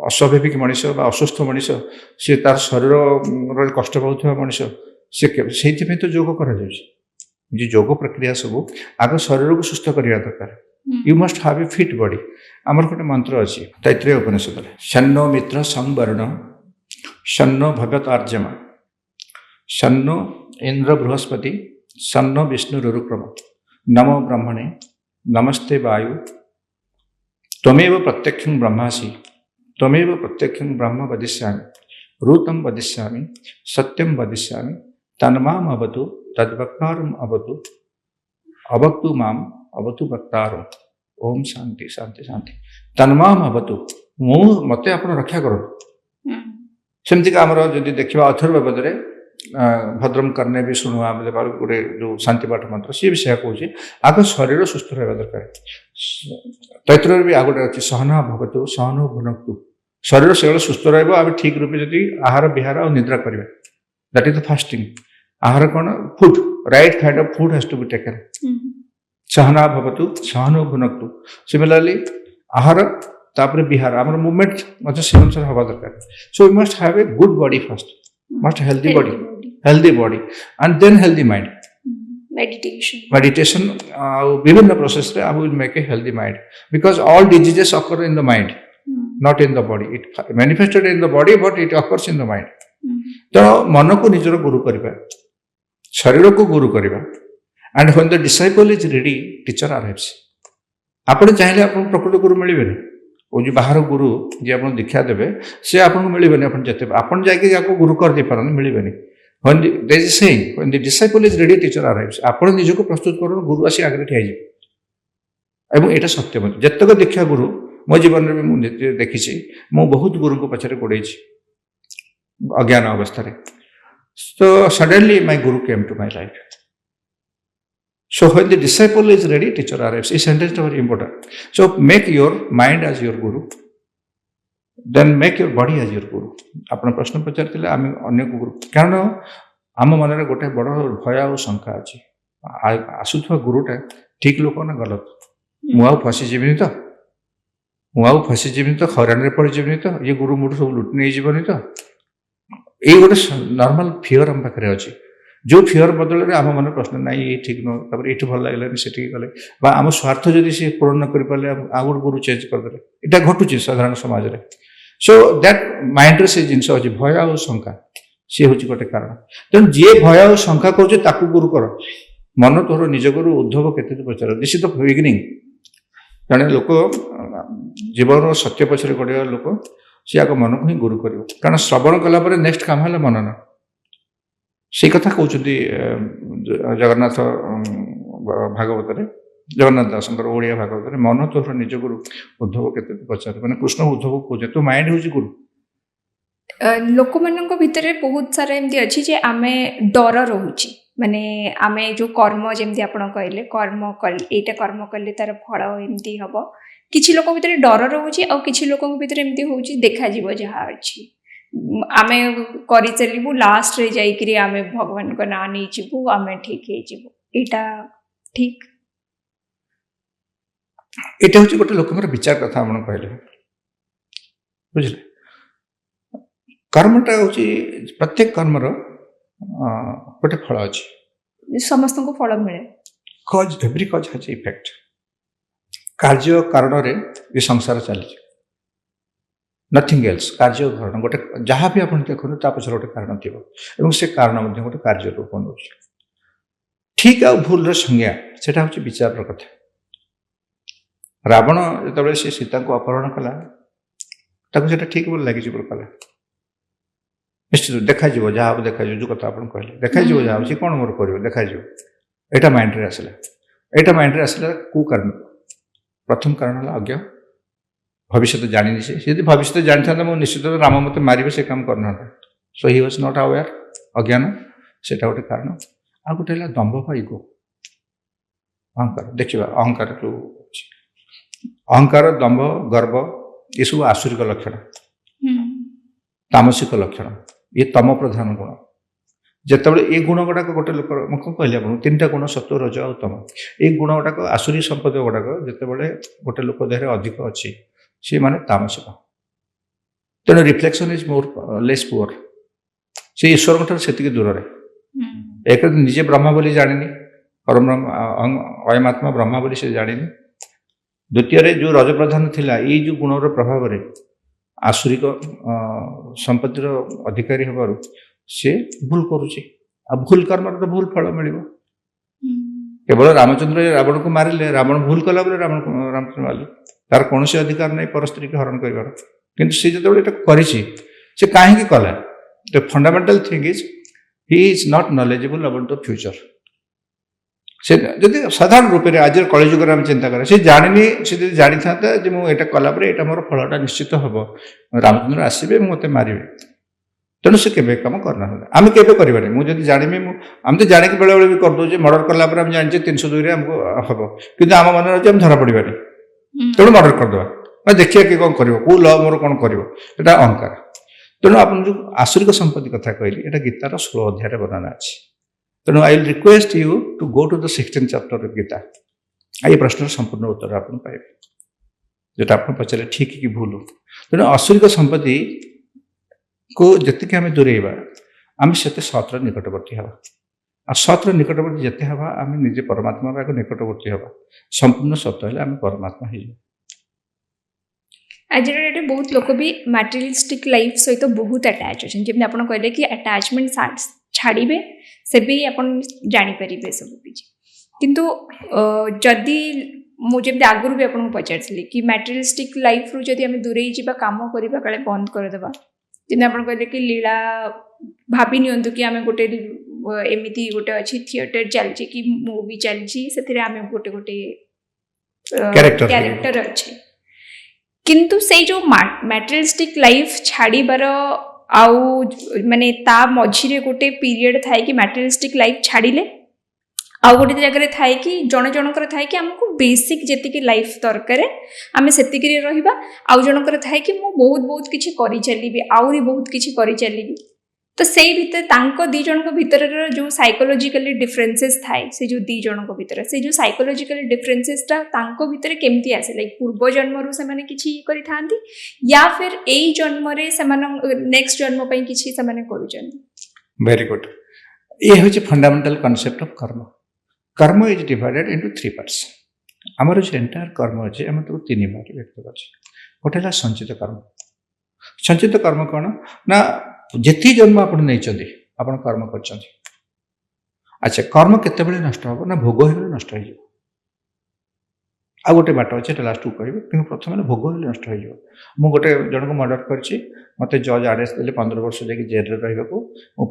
Speaker 1: अस्वाभाविक मनीष असुस्थ मनीष सी तार शरीर कष्ट पाता मनीष से तो योग कर योग प्रक्रिया सब आग शरीर को सुस्थ करने दरकार you must have a fit body आमर गोटे मंत्र अच्छी तैत्रीय उपनिषद शन्नो मित्र संवर्ण शन्नो भगवतार्जमा शन्नो इंद्र बृहस्पति शन्नो विष्णु रुरुक्रम नमो ब्रह्मणे नमस्ते वायु त्वमेव प्रत्यक्षं ब्रह्मासि त्वमेव प्रत्यक्षं ब्रह्म वदिष्यामि ऋतं वदिष्यामि सत्यं वदिष्यामि तन्माम अवतु तद्वक्तारम् अवतु अवक्तु माम अवतु वक्तारम् ओम शांति शांति शांति तन्माम अवतु मु मते आपण रक्षा करो सेमती का आमर जदि देखा अथर्ववेदरे भद्रम करने भी शुणुआ गोटे जो शांति पाठ मंत्र सी भी से कहे आग शरीर सुस्थ रहा दरकार तैत्र भी आ गए अच्छी सहना भगतु सहनो भुनक्तु शरीर से सुस्थ रहा ठीक रूपे जब आहार विहार और निद्रा करें दैट इज द फास्टिंग आहार कौन food right kind of food has to be taken सहना भवतु सहनो भुनक्तु सिमिलरली आहार तापर विहार आम मूवमेंट मतलब से अनुसार हवा दरकार so we must have a good body first must healthy body and then healthy mind meditation विभिन्न प्रोसेस रे I will make a healthy mind because all diseases occur in the mind not in the body it manifested in the body but it occurs in the mind तो मन को निजर गुरु करबा शरीर को गुरु करबा and when the disciple is ready teacher arrives आपण चाहिले आपण प्रकृत गुरु मिलबे वो जो बाहर गुरु जी आप दीक्षा देवे से आपको मिलबे आप जिते आपन जाके आपको गुरु कर दे पारन मिलबे when there is saying when the disciple is ready teacher arrives आपण निज को प्रस्तुत करो गुरु आसी आगे ठिया जाए एवं एटा सत्य मत जतक दीक्षा गुरु मो जीवन में मुझे देखी मु बहुत गुरु को पछरे गोड़े अज्ञान अवस्था तो suddenly my guru came to my life So when the disciple is ready, teacher arrives. This sentence is very important. So make your mind as your guru. Then make your body as your guru. आपन प्रश्न पचारथिले आमे अन्य गुरु कारण आम मन रे गोटे बड़ भय आ शंका अछि आसुथवा गुरुटा ठीक लोक ना गलत मु फसी जीवनी तो मु फसी जीवनी तो खरान रे पड़ जीवनी तो ये गुरु मुठ सब लुट नहीं जीवनी तो ये गोटे नॉर्मल फियर हम पाखरे अछि जो फियर बदल में आम मन प्रश्न ना ये ठीक नुह ये भल लगे से गले आम स्वार्थ जदि सी पूरण न कर पारे आ गए गुरु चेंज करदे इटा घटुची साधारण समाज रे सो दैट माइंड से जिनस अच्छी भय आ शंका सी हूँ गोटे कारण तेणु जी भय आ शंका कर गुरु कर मन तोर निज गुरु उद्धव केते पचार दिस इज द बिगिनिंग जड़े लोक जीवन सत्य पछरे गढ़ लोक सी आग मन को ही गुरु कर कारण श्रवण कला नेक्स्ट काम है मनन से कथा कहते जगन्नाथ भागवत जगन्नाथ दास ओडिया भागवत मन तोर निज गुरु उद्धव केते पचार मैंने कृष्ण उद्धव कहे तो माइंड हूँ गुरु
Speaker 2: लोक मान भितर बहुत सारा एमती अच्छी जे आमे डर रोचे माने आमे जो कर्म जमती आप कहले कर्म एटा कर्म कले तार फल एमती हम किसी लोक भितर डर रोचे आ किसी लोक भितर एमती हूँ देखा जहाँ अच्छी आमे करि चलिबु लास्ट रे जाइकरी आमे भगवान को ना नहीं जीवु आमे ठीक हे जीवु एटा ठीक
Speaker 1: এটা হচ্ছে গোটে লোকଙ୍କର ବିଚାର କଥା ଆପଣ କହିଲେ ବୁଝିଲେ କର୍ମଟା ହଉଛି ପ୍ରତ୍ୟେକ କର୍ମର ଗୋଟେ ଫଳ ଅଛି
Speaker 2: समस्त को फल मिले
Speaker 1: cause every cause has effect କାର୍ଯ୍ୟ କାରଣରେ ଏ ସଂସାର ଚାଲିଛି ନଥିଙ୍ଗ ଏଲ୍ସ କାର୍ଯ୍ୟ କାରଣ ଗୋଟେ ଯାହା ବି ଆପଣ ଦେଖନ୍ତୁ ତା ପଛରେ ଗୋଟେ କାରଣ ଥିବ ଏବଂ ସେ କାରଣ ମଧ୍ୟ ଗୋଟେ କାର୍ଯ୍ୟ ରୂପ ନେଉଛି ଠିକ୍ ଆଉ ଭୁଲର ସଂଜ୍ଞା ସେଟା ହେଉଛି ବିଚାରର କଥା ରାବଣ ଯେତେବେଳେ ସେ ସୀତାଙ୍କୁ ଅପହରଣ କଲା ତାକୁ ସେଟା ଠିକ୍ ବୋଲି ଲାଗିଯିବ କଲା ନିଶ୍ଚିତ ଦେଖାଯିବ ଯାହା ହବ ଦେଖାଯିବ ଯେଉଁ କଥା ଆପଣ କହିଲେ ଦେଖାଯିବ ଯାହା ହବ ସେ କ'ଣ ମୋର କରିବ ଦେଖାଯିବ ଏଇଟା ମାଇଣ୍ଡରେ ଆସିଲା କେଉଁ କାରଣ ପ୍ରଥମ କାରଣ ହେଲା ଅଜ୍ଞ ଭବିଷ୍ୟତ ଜାଣିନି ସେ ଯଦି ଭବିଷ୍ୟତ ଜାଣିଥାନ୍ତା ମୁଁ ନିଶ୍ଚିତ ରାମ ମୋତେ ମାରିବେ ସେ କାମ କରିନଥାନ୍ତା ସୋ ହି ୱାଜ୍ ନଟ୍ ଆୱେୟାର ଅଜ୍ଞାନ ସେଇଟା ଗୋଟେ କାରଣ ଆଉ ଗୋଟେ ହେଲା ଦମ୍ଭ ବା ଇଗୋ ଅହଙ୍କାର ଦେଖିବା ଅହଙ୍କାର ଯେଉଁ ଅଛି ଅହଙ୍କାର ଦମ୍ଭ ଗର୍ବ ଏସବୁ ଆସୁରିକ ଲକ୍ଷଣ ତାମସିକ ଲକ୍ଷଣ ଇଏ ତମ ପ୍ରଧାନ ଗୁଣ ଯେତେବେଳେ ଏଇ ଗୁଣ ଗୁଡ଼ାକ ଗୋଟେ ଲୋକ ମୁଁ କ'ଣ କହିଲି ଆପଣଙ୍କୁ ତିନିଟା ଗୁଣ ସତ୍ତ୍ୱ ରଜ ଆଉ ତମ ଏଇ ଗୁଣ ଗୁଡ଼ାକ ଆସୁରୀ ସମ୍ପଦ ଗୁଡ଼ାକ ଯେତେବେଳେ ଗୋଟେ ଲୋକ ଦେହରେ ଅଧିକ ଅଛି ସେମାନେ ତାମସିକ ତେଣୁ reflection is more less poor ସେ ଈଶ୍ୱରଙ୍କ ଠାରୁ ସେତିକି ଦୂରରେ ଏକ ନିଜେ ବ୍ରହ୍ମା ବୋଲି ଜାଣିନି ପରବ୍ରହ୍ମ ଅୟମାତ୍ମା ବ୍ରହ୍ମା ବୋଲି ସେ ଜାଣିନି ଦ୍ୱିତୀୟରେ ଯେଉଁ ରଜପ୍ରଧାନ ଥିଲା ଏଇ ଯେଉଁ ଗୁଣର ପ୍ରଭାବରେ ଆସୁରିକ ସମ୍ପତ୍ତିର ଅଧିକାରୀ ହେବାରୁ ସେ ଭୁଲ କରୁଛି ଆଉ ଭୁଲ କର୍ମର ତ ଭୁଲ ଫଳ ମିଳିବ କେବଳ ରାମଚନ୍ଦ୍ର ରାବଣକୁ ମାରିଲେ ରାବଣ ଭୁଲ କଲା ବୋଲି ରାମଚନ୍ଦ୍ର ମାରିଲେ ତାର କୌଣସି ଅଧିକାର ନାହିଁ ପର ସ୍ତ୍ରୀକି ହରଣ କରିବାର କିନ୍ତୁ ସେ ଯେତେବେଳେ ଏଟା କରିଛି ସେ କାହିଁକି କଲା the fundamental thing is he is not knowledgeable about the future ସେ ଯଦି ସାଧାରଣ ରୂପରେ ଆଜିର କଳିଯୁଗରେ ଆମେ ଚିନ୍ତା କରିବା ସେ ଜାଣିନି ସେ ଯଦି ଜାଣିଥାନ୍ତା ଯେ ମୁଁ ଏଇଟା କଲା ପରେ ଏଇଟା ମୋର ଫଳଟା ନିଶ୍ଚିତ ହେବ ରାମଚନ୍ଦ୍ର ଆସିବେ ମୋତେ ମାରିବେ ତେଣୁ ସେ କେବେ କାମ କରିନାହାନ୍ତି ଆମେ କେବେ କରିବାନି ମୁଁ ଯଦି ଜାଣିବି ଆମେ ତ ଜାଣିକି ବେଳେବେଳେ ବି କରିଦେଉଛେ ମର୍ଡର କଲା ପରେ ଆମେ ଜାଣିଛେ 302ରେ ଆମକୁ ହେବ କିନ୍ତୁ ଆମ ମନରେ ଅଛି ଆମେ ଧରା ପଡ଼ିବାନି ତେଣୁ ମର୍ଡର କରିଦେବା ଦେଖିବା କିଏ କ'ଣ କରିବ କେଉଁ ଲ ମୋର କ'ଣ କରିବ ଏଇଟା ଅହଙ୍କାର ତେଣୁ ଆପଣ ଯେଉଁ ଆସୁରିକ ସମ୍ପତ୍ତି କଥା କହିଲି ଏଇଟା ଗୀତାର 16 ଅଧ୍ୟାୟରେ ବର୍ଣ୍ଣନା ଅଛି ତେଣୁ I will request you to go to the 16th chapter of Gita ଏଇ ପ୍ରଶ୍ନର ସମ୍ପୂର୍ଣ୍ଣ ଉତ୍ତର ଆପଣ ପାଇବେ ଯେଉଁଟା ଆପଣ ପଚାରିଲେ ଠିକ୍ କି ଭୁଲ ତେଣୁ ଆସୁରିକ ସମ୍ପତ୍ତିକୁ ଯେତିକି ଆମେ ଦୂରେଇବା ଆମେ ସେତେ ସତ୍ର ନିକଟବର୍ତ୍ତୀ ହେବା ଆଉ ସତ୍ର ନିକଟବର୍ତ୍ତୀ ଯେତେ ହେବା ଆମେ ନିଜେ ପରମାତ୍ମାର ଏକ ନିକଟବର୍ତ୍ତୀ ହେବା ସମ୍ପୂର୍ଣ୍ଣ ସତ ହେଲେ ଆମେ ପରମାତ୍ମା ହେଇଯିବା
Speaker 2: ଆଜିର ଡେଟ୍ରେ ବହୁତ ଲୋକ ବି ମ୍ୟାଟେରିଆଲିଷ୍ଟିକ୍ ଲାଇଫ୍ ସହିତ ବହୁତ ଆଟାଚ୍ ଅଛନ୍ତି ଯେମିତି ଆପଣ କହିଲେ କି ଆଟାଚମେଣ୍ଟ ଛାଡ଼ିବେ ସେବେ ଆପଣ ଜାଣିପାରିବେ ସବୁ କିଛି କିନ୍ତୁ ଯଦି ମୁଁ ଯେମିତି ଆଗରୁ ବି ଆପଣଙ୍କୁ ପଚାରିଥିଲି କି ମ୍ୟାଟେରିଆଲିଷ୍ଟିକ୍ ଲାଇଫ୍ରୁ ଯଦି ଆମେ ଦୂରେଇ ଯିବା କାମ କରିବା କାଳେ ବନ୍ଦ କରିଦେବା ଯେମିତି ଆପଣ କହିଲେ କି ଲୀଳା ଭାବି ନିଅନ୍ତୁ କି ଆମେ ଗୋଟେ ଏମିତି ଗୋଟେ ଅଛି ଥିଏଟର ଚାଲିଛି କି ମୁଭି ଚାଲିଛି ସେଥିରେ ଆମେ ଗୋଟେ କ୍ୟାରେକ୍ଟର ଅଛି କିନ୍ତୁ ସେଇ ଯେଉଁ ମ୍ୟାଟେରିଆଲିଷ୍ଟିକ୍ ଲାଇଫ୍ ଛାଡ଼ିବାର ଆଉ ମାନେ ତା ମଝିରେ ଗୋଟେ ପିରିୟଡ଼ ଥାଏ କି ମ୍ୟାଟେରିଆଲିଷ୍ଟିକ୍ ଲାଇଫ୍ ଛାଡ଼ିଲେ ଆଉ ଗୋଟେ ଜାଗାରେ ଥାଏ କି ଜଣଙ୍କର ଥାଏ କି ଆମକୁ ବେସିକ୍ ଯେତିକି ଲାଇଫ୍ ଦରକାର ଆମେ ସେତିକିରେ ରହିବା ଆଉ ଜଣଙ୍କର ଥାଏ କି ମୁଁ ବହୁତ କିଛି କରିଚାଲିବି ଆହୁରି ବହୁତ କିଛି କରିଚାଲିବି ତ ସେଇ ଭିତରେ ତାଙ୍କ ଦୁଇ ଜଣଙ୍କ ଭିତରର ଯେଉଁ ସାଇକୋଲୋଜିକାଲି ଡିଫରେନ୍ସେସ୍ ଥାଏ ସେ ଯେଉଁ ଦୁଇ ଜଣଙ୍କ ଭିତରେ ସେ ଯେଉଁ ସାଇକୋଲୋଜିକାଲି ଡିଫରେନ୍ସେସ୍ଟା ତାଙ୍କ ଭିତରେ କେମିତି ଆସେ ଲାଇକ୍ ପୂର୍ବ ଜନ୍ମରୁ ସେମାନେ କିଛି କରିଥାନ୍ତି ୟା ଫିର୍ ଏଇ ଜନ୍ମରେ ସେମାନଙ୍କ ନେକ୍ସଟ ଜନ୍ମ ପାଇଁ କିଛି ସେମାନେ କରୁଛନ୍ତି
Speaker 1: ଭେରି ଗୁଡ୍ ଇଏ ହେଉଛି ଫଣ୍ଡାମେଣ୍ଟାଲ କନସେପ୍ଟ ଅଫ୍ କର୍ମ कर्म इज डिवाइडेड इनटू 3 पार्ट्स आमर जो एंटायर कर्म अच्छे आम तो 3 भाग व्यक्त कर गोटे संचित कर्म कौन ना जी जन्म आप कर्म कर अच्छा कर्म केत नष्ट हम ना भोग हो नष्ट हो गोटे बाट अच्छे लास्ट को कह कि प्रथम भोग हो नष्ट हो गोटे जन को मर्डर कर मत जज आदेश देते 15 वर्ष जाकि जेल रहा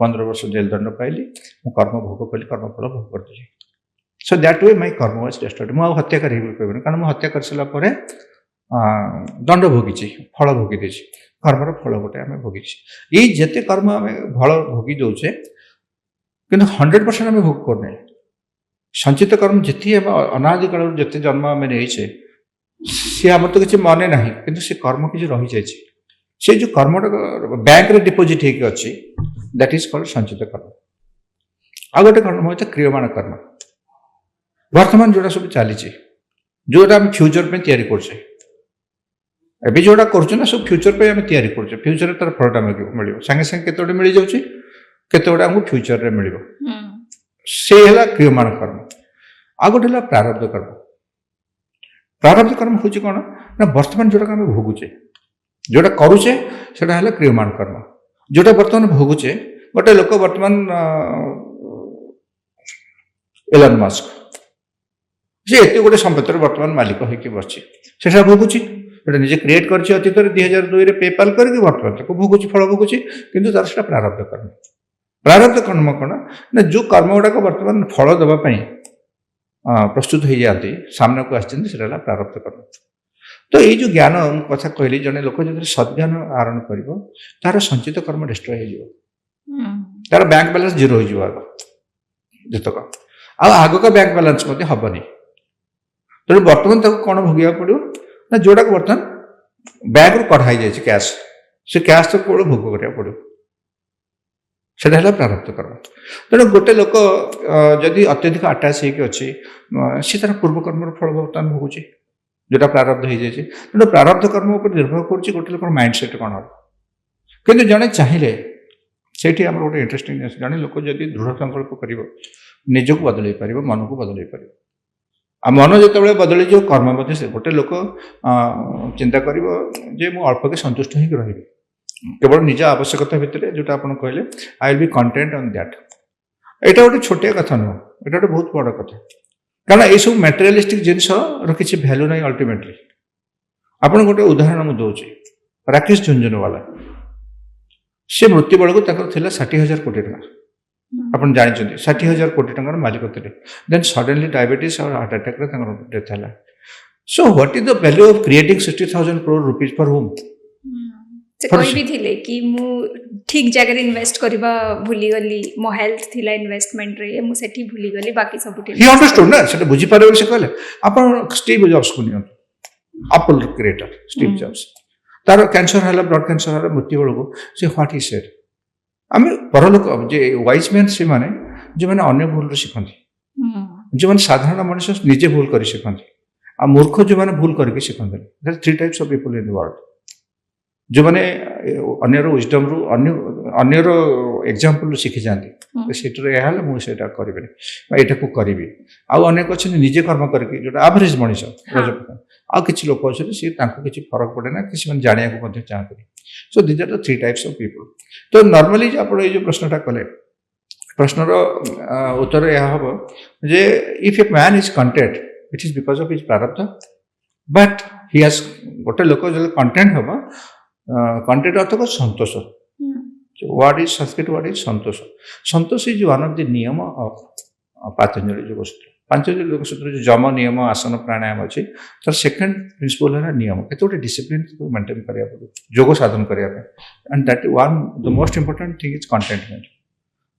Speaker 1: 15 वर्ष जेल दंड पाइली मु कर्म भोग कली कर्मफल भोग करदे सो दैट वे माय कर्म वाज डिस्ट्रॉयड मु हत्याकारी कहबे कारण मु हत्या कर सारा परे दंड भोगी फल भोगी देछि कर्मर फल गोटे आम भोगी ये जेते कर्म आम फल भोगी दौचे कि 100% आम भोग करने संचित कर्म जी अनादि काल जन्म आम नहीं सी आम तो किसी मन ना कि कर्म किसी रही जाए से जो कर्मटा बैंक रे डिपोजिट होगी अच्छी दैट इज कॉल्ड संचित कर्म। आ गोटे कर्म होता है क्रियमाण कर्म। वर्तमान जोड़ा सब चली जोटा आम फ्यूचर पे तैयारी करछे एबे जोड़ा करछे ना सब फ्यूचर पे आम तैयारी करछे फ्यूचर तार फलटा मिलियो संगे संगे केतोडे मिल जाउची केतोडे हमको फ्यूचर रे मिलियो से हला क्रियमाण कर्म। आ गोटे हला प्रारब्ध कर्म। प्रारब्ध कर्म होची कोन ना वर्तमान जोड़ा आम भोगुचे जोटा करुचे सेटा हला क्रियमाण कर्म। जोटा वर्तमान भोगुचे गोटे लोक वर्तमान एलन मस्क से एत गोटे संपत्तिर वर्तमान मालिक होगी बसी से भोगुची निजे क्रिएट कर अतीत 2002 पेपाल करके वर्तमान तक भोगुची फल भोगुची किंतु तार से प्रारब्ध कर्म। प्रारब्ध कर्म कौन ना जो कर्म गुड़ाक वर्तमान फल देवाई प्रस्तुत हो जाती सामने को आसला प्रारब्ध कर्म। तो ये जो ज्ञान कथा कहली जड़े लोक जो सद्ज्ञान आहरण कर तार संचित कर्म डिस्ट्रय हो तार बैंक बैलेंस जीरो हो आग जितक आग का बैंक बैलेंस हेनी तेणु बर्तमान तक कौन भोग पड़ो ना जोड़ा बर्तमान बैंक रू कढ़ाई जाए कैश से कैश तक कौन भोग करा पड़ो से प्रारब्ध कर्म। तेणु गोटे लोक जदि अत्यधिक आटाच होगी सी तार पूर्वकर्म फल बर्तमान भोगुचे जोटा प्रारब्ध हो जाए तेणु प्रारब्ध कर्म पर निर्भर कर गोटे लोक माइंडसेट कौन हम कि जड़े चाहिए से गोटे इंटरेस्टिंग जड़े लोक जब दृढ़ संकल्प कर निजक बदल पार मन को बदल पार आ मन जो बदल जो कर्म गोटे लोक चिंता कर अल्प के संतुष्ट हो रही केवल निज आवश्यकता भितर जोटा आप कहले I will be content on that. यहाँ गोटे छोटिया कथा नुह यहाँ गोटे बहुत बड़ कथा कारण ये सब मटेरियलिस्टिक जिनस किसी भैल्यू ना अल्टीमेटली आपन गोटे उदाहरण मुझे दूसरी राकेश झुंझुनवाला से मृत्यु बेलू 60,000 कोटी टका आप जानते 60,000 कोटी टकर मालिक थे देन सडनली डायबिटीज और हार्ट अटैक डेथ है। सो what is the value of creating 60,000 crore rupees per home
Speaker 2: से कोई भी थिले कि मु ठीक जगह इन्वेस्ट करबा भूली गली मो हेल्थ थिला इन्वेस्टमेंट रे मु सेठी भूली गली बाकी सब
Speaker 1: ही अंडरस्टूड ना सेटा बुझी पारे से कहले आपण स्टीव जॉब्स को नियन एप्पल क्रिएटर स्टीव जॉब्स तार कैंसर हला ब्लड कैंसर हला मृत्यु बेलू से व्हाट ही सेड आम परलोक जे वाइज मैन से माने जो मैंने अन्य भूल शिखती जो मैंने साधारण मनुष्य निजे भूल कर शिखती आ मूर्ख जो मैंने भूल करके शिखते 3 types of people in the world जो मैंने अन्यर विजडम रु अन्यर एग्जांपल शिखी जाती से मुझे करें यहाँ को करी आउ अनेक अच्छे निजे कर्म करके जो एवरेज मनीष आ कि लोक अच्छे सी किसी फरक पड़े ना कि जाना को चाहते। सो दिज आर द 3 टाइप्स ऑफ पीपल। तो नॉर्मली आप जो प्रश्नटा कले प्रश्नर उत्तर यह हम जे if a man is content it is because of his prarabdha but he has गोटे लोक जो कंटेंट हम कंटेंट अर्थ को संतोष what is Sanskrit what is santosha santosha is one of the niyama of Patanjali Yogasutra Patanjali Yogasutra जो जम नियम आसन प्राणायाम अच्छी तर सेकेंड प्रिंसिपल है नियम केते गोटे डिसिप्लिन मेंटेन करिया पड़ो योग साधन करिया and that one the most important thing is contentment.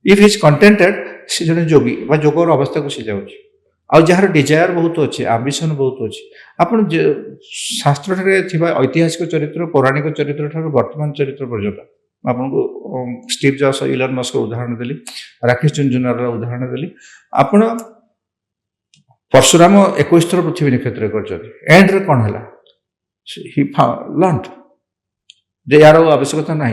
Speaker 1: If is contented से जने योगी बा योगर अवस्था को सी जाउची आ जार डिजायर बहुत अच्छे आंबिशन बहुत अच्छे आपन शास्त्र रे थिबा ऐतिहासिक चरित्र पौराणिक चरित्र ठार वर्तमान चरित्र पर्यंत आपको स्टीव जॉब्स इलन मस्क उदाहरण देली राकेश झुंझुनवाला उदाहरण देली आपण परशुराम 21 थर पृथ्वी नक्षत्र एंड रे कौन है ही लर्न जे यार आवश्यकता ना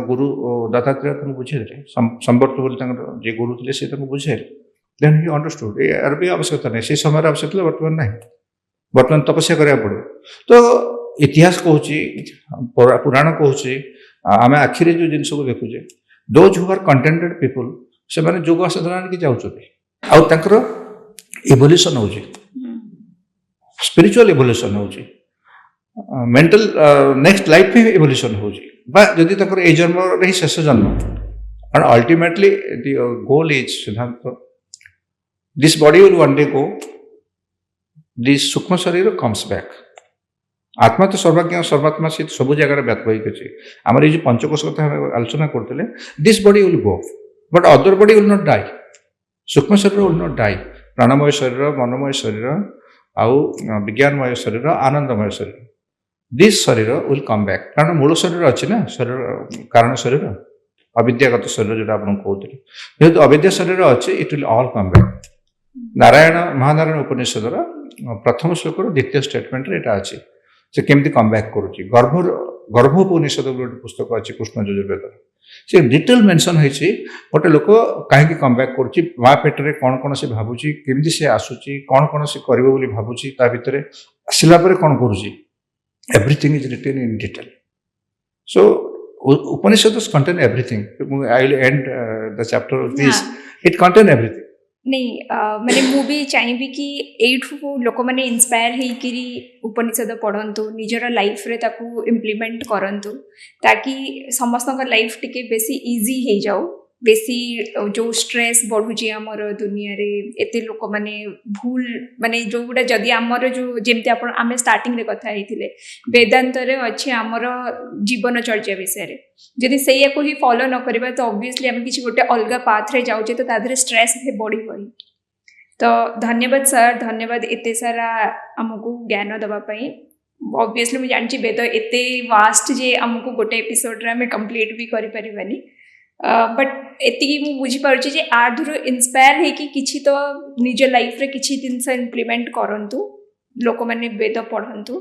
Speaker 1: गुरु दत्तात्रेय बुझे संवर्त बोली गुरु थे से बुझे देन ही अंडरस्टूड यार भी आवश्यकता नहीं से समय आवश्यकता बर्तमान ना बर्तमान तपस्या करा पड़े। तो इतिहास कहूँ पुराण कहूँ आम आखिरी जो जिन को देखुचे those who are contented people से माने योग साधना के जाउछथि आउर इवोल्यूशन हो स्पिरिचुअल इवोल्यूशन हो मेंटल नेक्स्ट लाइफ में इवोल्यूशन हो जदि ए जन्म ही शेष जन्म and ultimately the goal is siddhanta this body will one day go this sukshma sharira comes back आत्मा तो सर्वज्ञ सर्वात्मा से सब जगह व्यापक अच्छे आम ये पंचकोश कथा आलोचना करते this body will go but other body will not die सूक्ष्म शरीर विल नॉट डाई प्राणमय शरीर मनमय शरीर आउ विज्ञानमय शरीर आनंदमय शरीर दिस शरीर विल कम बैक कारण मूल शरीर अच्छी ना शरीर कारण शरीर अविद्यागत शरीर जो आप कहते जेहेतु अविद्या शरीर अच्छे it will all come back Narayana Mahanarayana Upanishad प्रथम श्लोक द्वितीय स्टेटमेंट यहाँ अच्छी से केमती कम बैक करुच्ची गर्भोपनिषद गोटे पुस्तक अच्छी कृष्ण यजुर्वेद से डिटेल मेंशन होती गोटे लोक कहीं कम बैक करुच्ची माँ पेटर कौन कौन से भावुची केमती से आसूची कौन कौन से कर भावुची ता भितर आसला कौन करुच्ची everything is written in detail. So Upanishads contain everything. I will end the chapter of this. It contain everything.
Speaker 2: नहीं मैंने मु भी चाहिए कि एठू लोक मैंने इंस्पायर होकरी उपनिषद पढ़ंतु निजर लाइफ रे ताकू इम्प्लीमेंट करंतु ताकि समस्त लाइफ टिके बेसी इजी हो जाऊ बेसी जो स्ट्रेस बढ़ुची आमर दुनिया रे एते लोक माने भूल माने जो गुडा जदि आमर जो जेमते आपण आमे स्टार्टिंग रे कथा हेतिले वेदांत रे अछि आमर जीवन चर्चा विषय रे जदि सेया को ही फॉलो न करबा तो ऑब्वियसली हम किछि गोटे अलगा पाथ रे जाउचे तो तादरे स्ट्रेस भी बढ़ी बढ़ी तो धन्यवाद सर धन्यवाद एते सारा हमको ज्ञान दबा पई ऑब्वियसली मैं जानची वेद एते वास्ट जे हमको गोटे एपिसोड रे हम कंप्लीट भी करि परिबानी बट एति मु बुझी पारुछि जे आधुर इंस्पायर है कि किछि तो निज लाइफ रे किछि जिनस इम्प्लीमेंट करंतु लोक माने वेद पढ़ंतु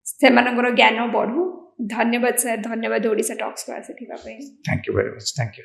Speaker 2: सेमानकर ज्ञान बढ़ू धन्यवाद सर धन्यवाद ओडिशा टॉक्स को आसे थिबा पई
Speaker 1: thank you very much thank you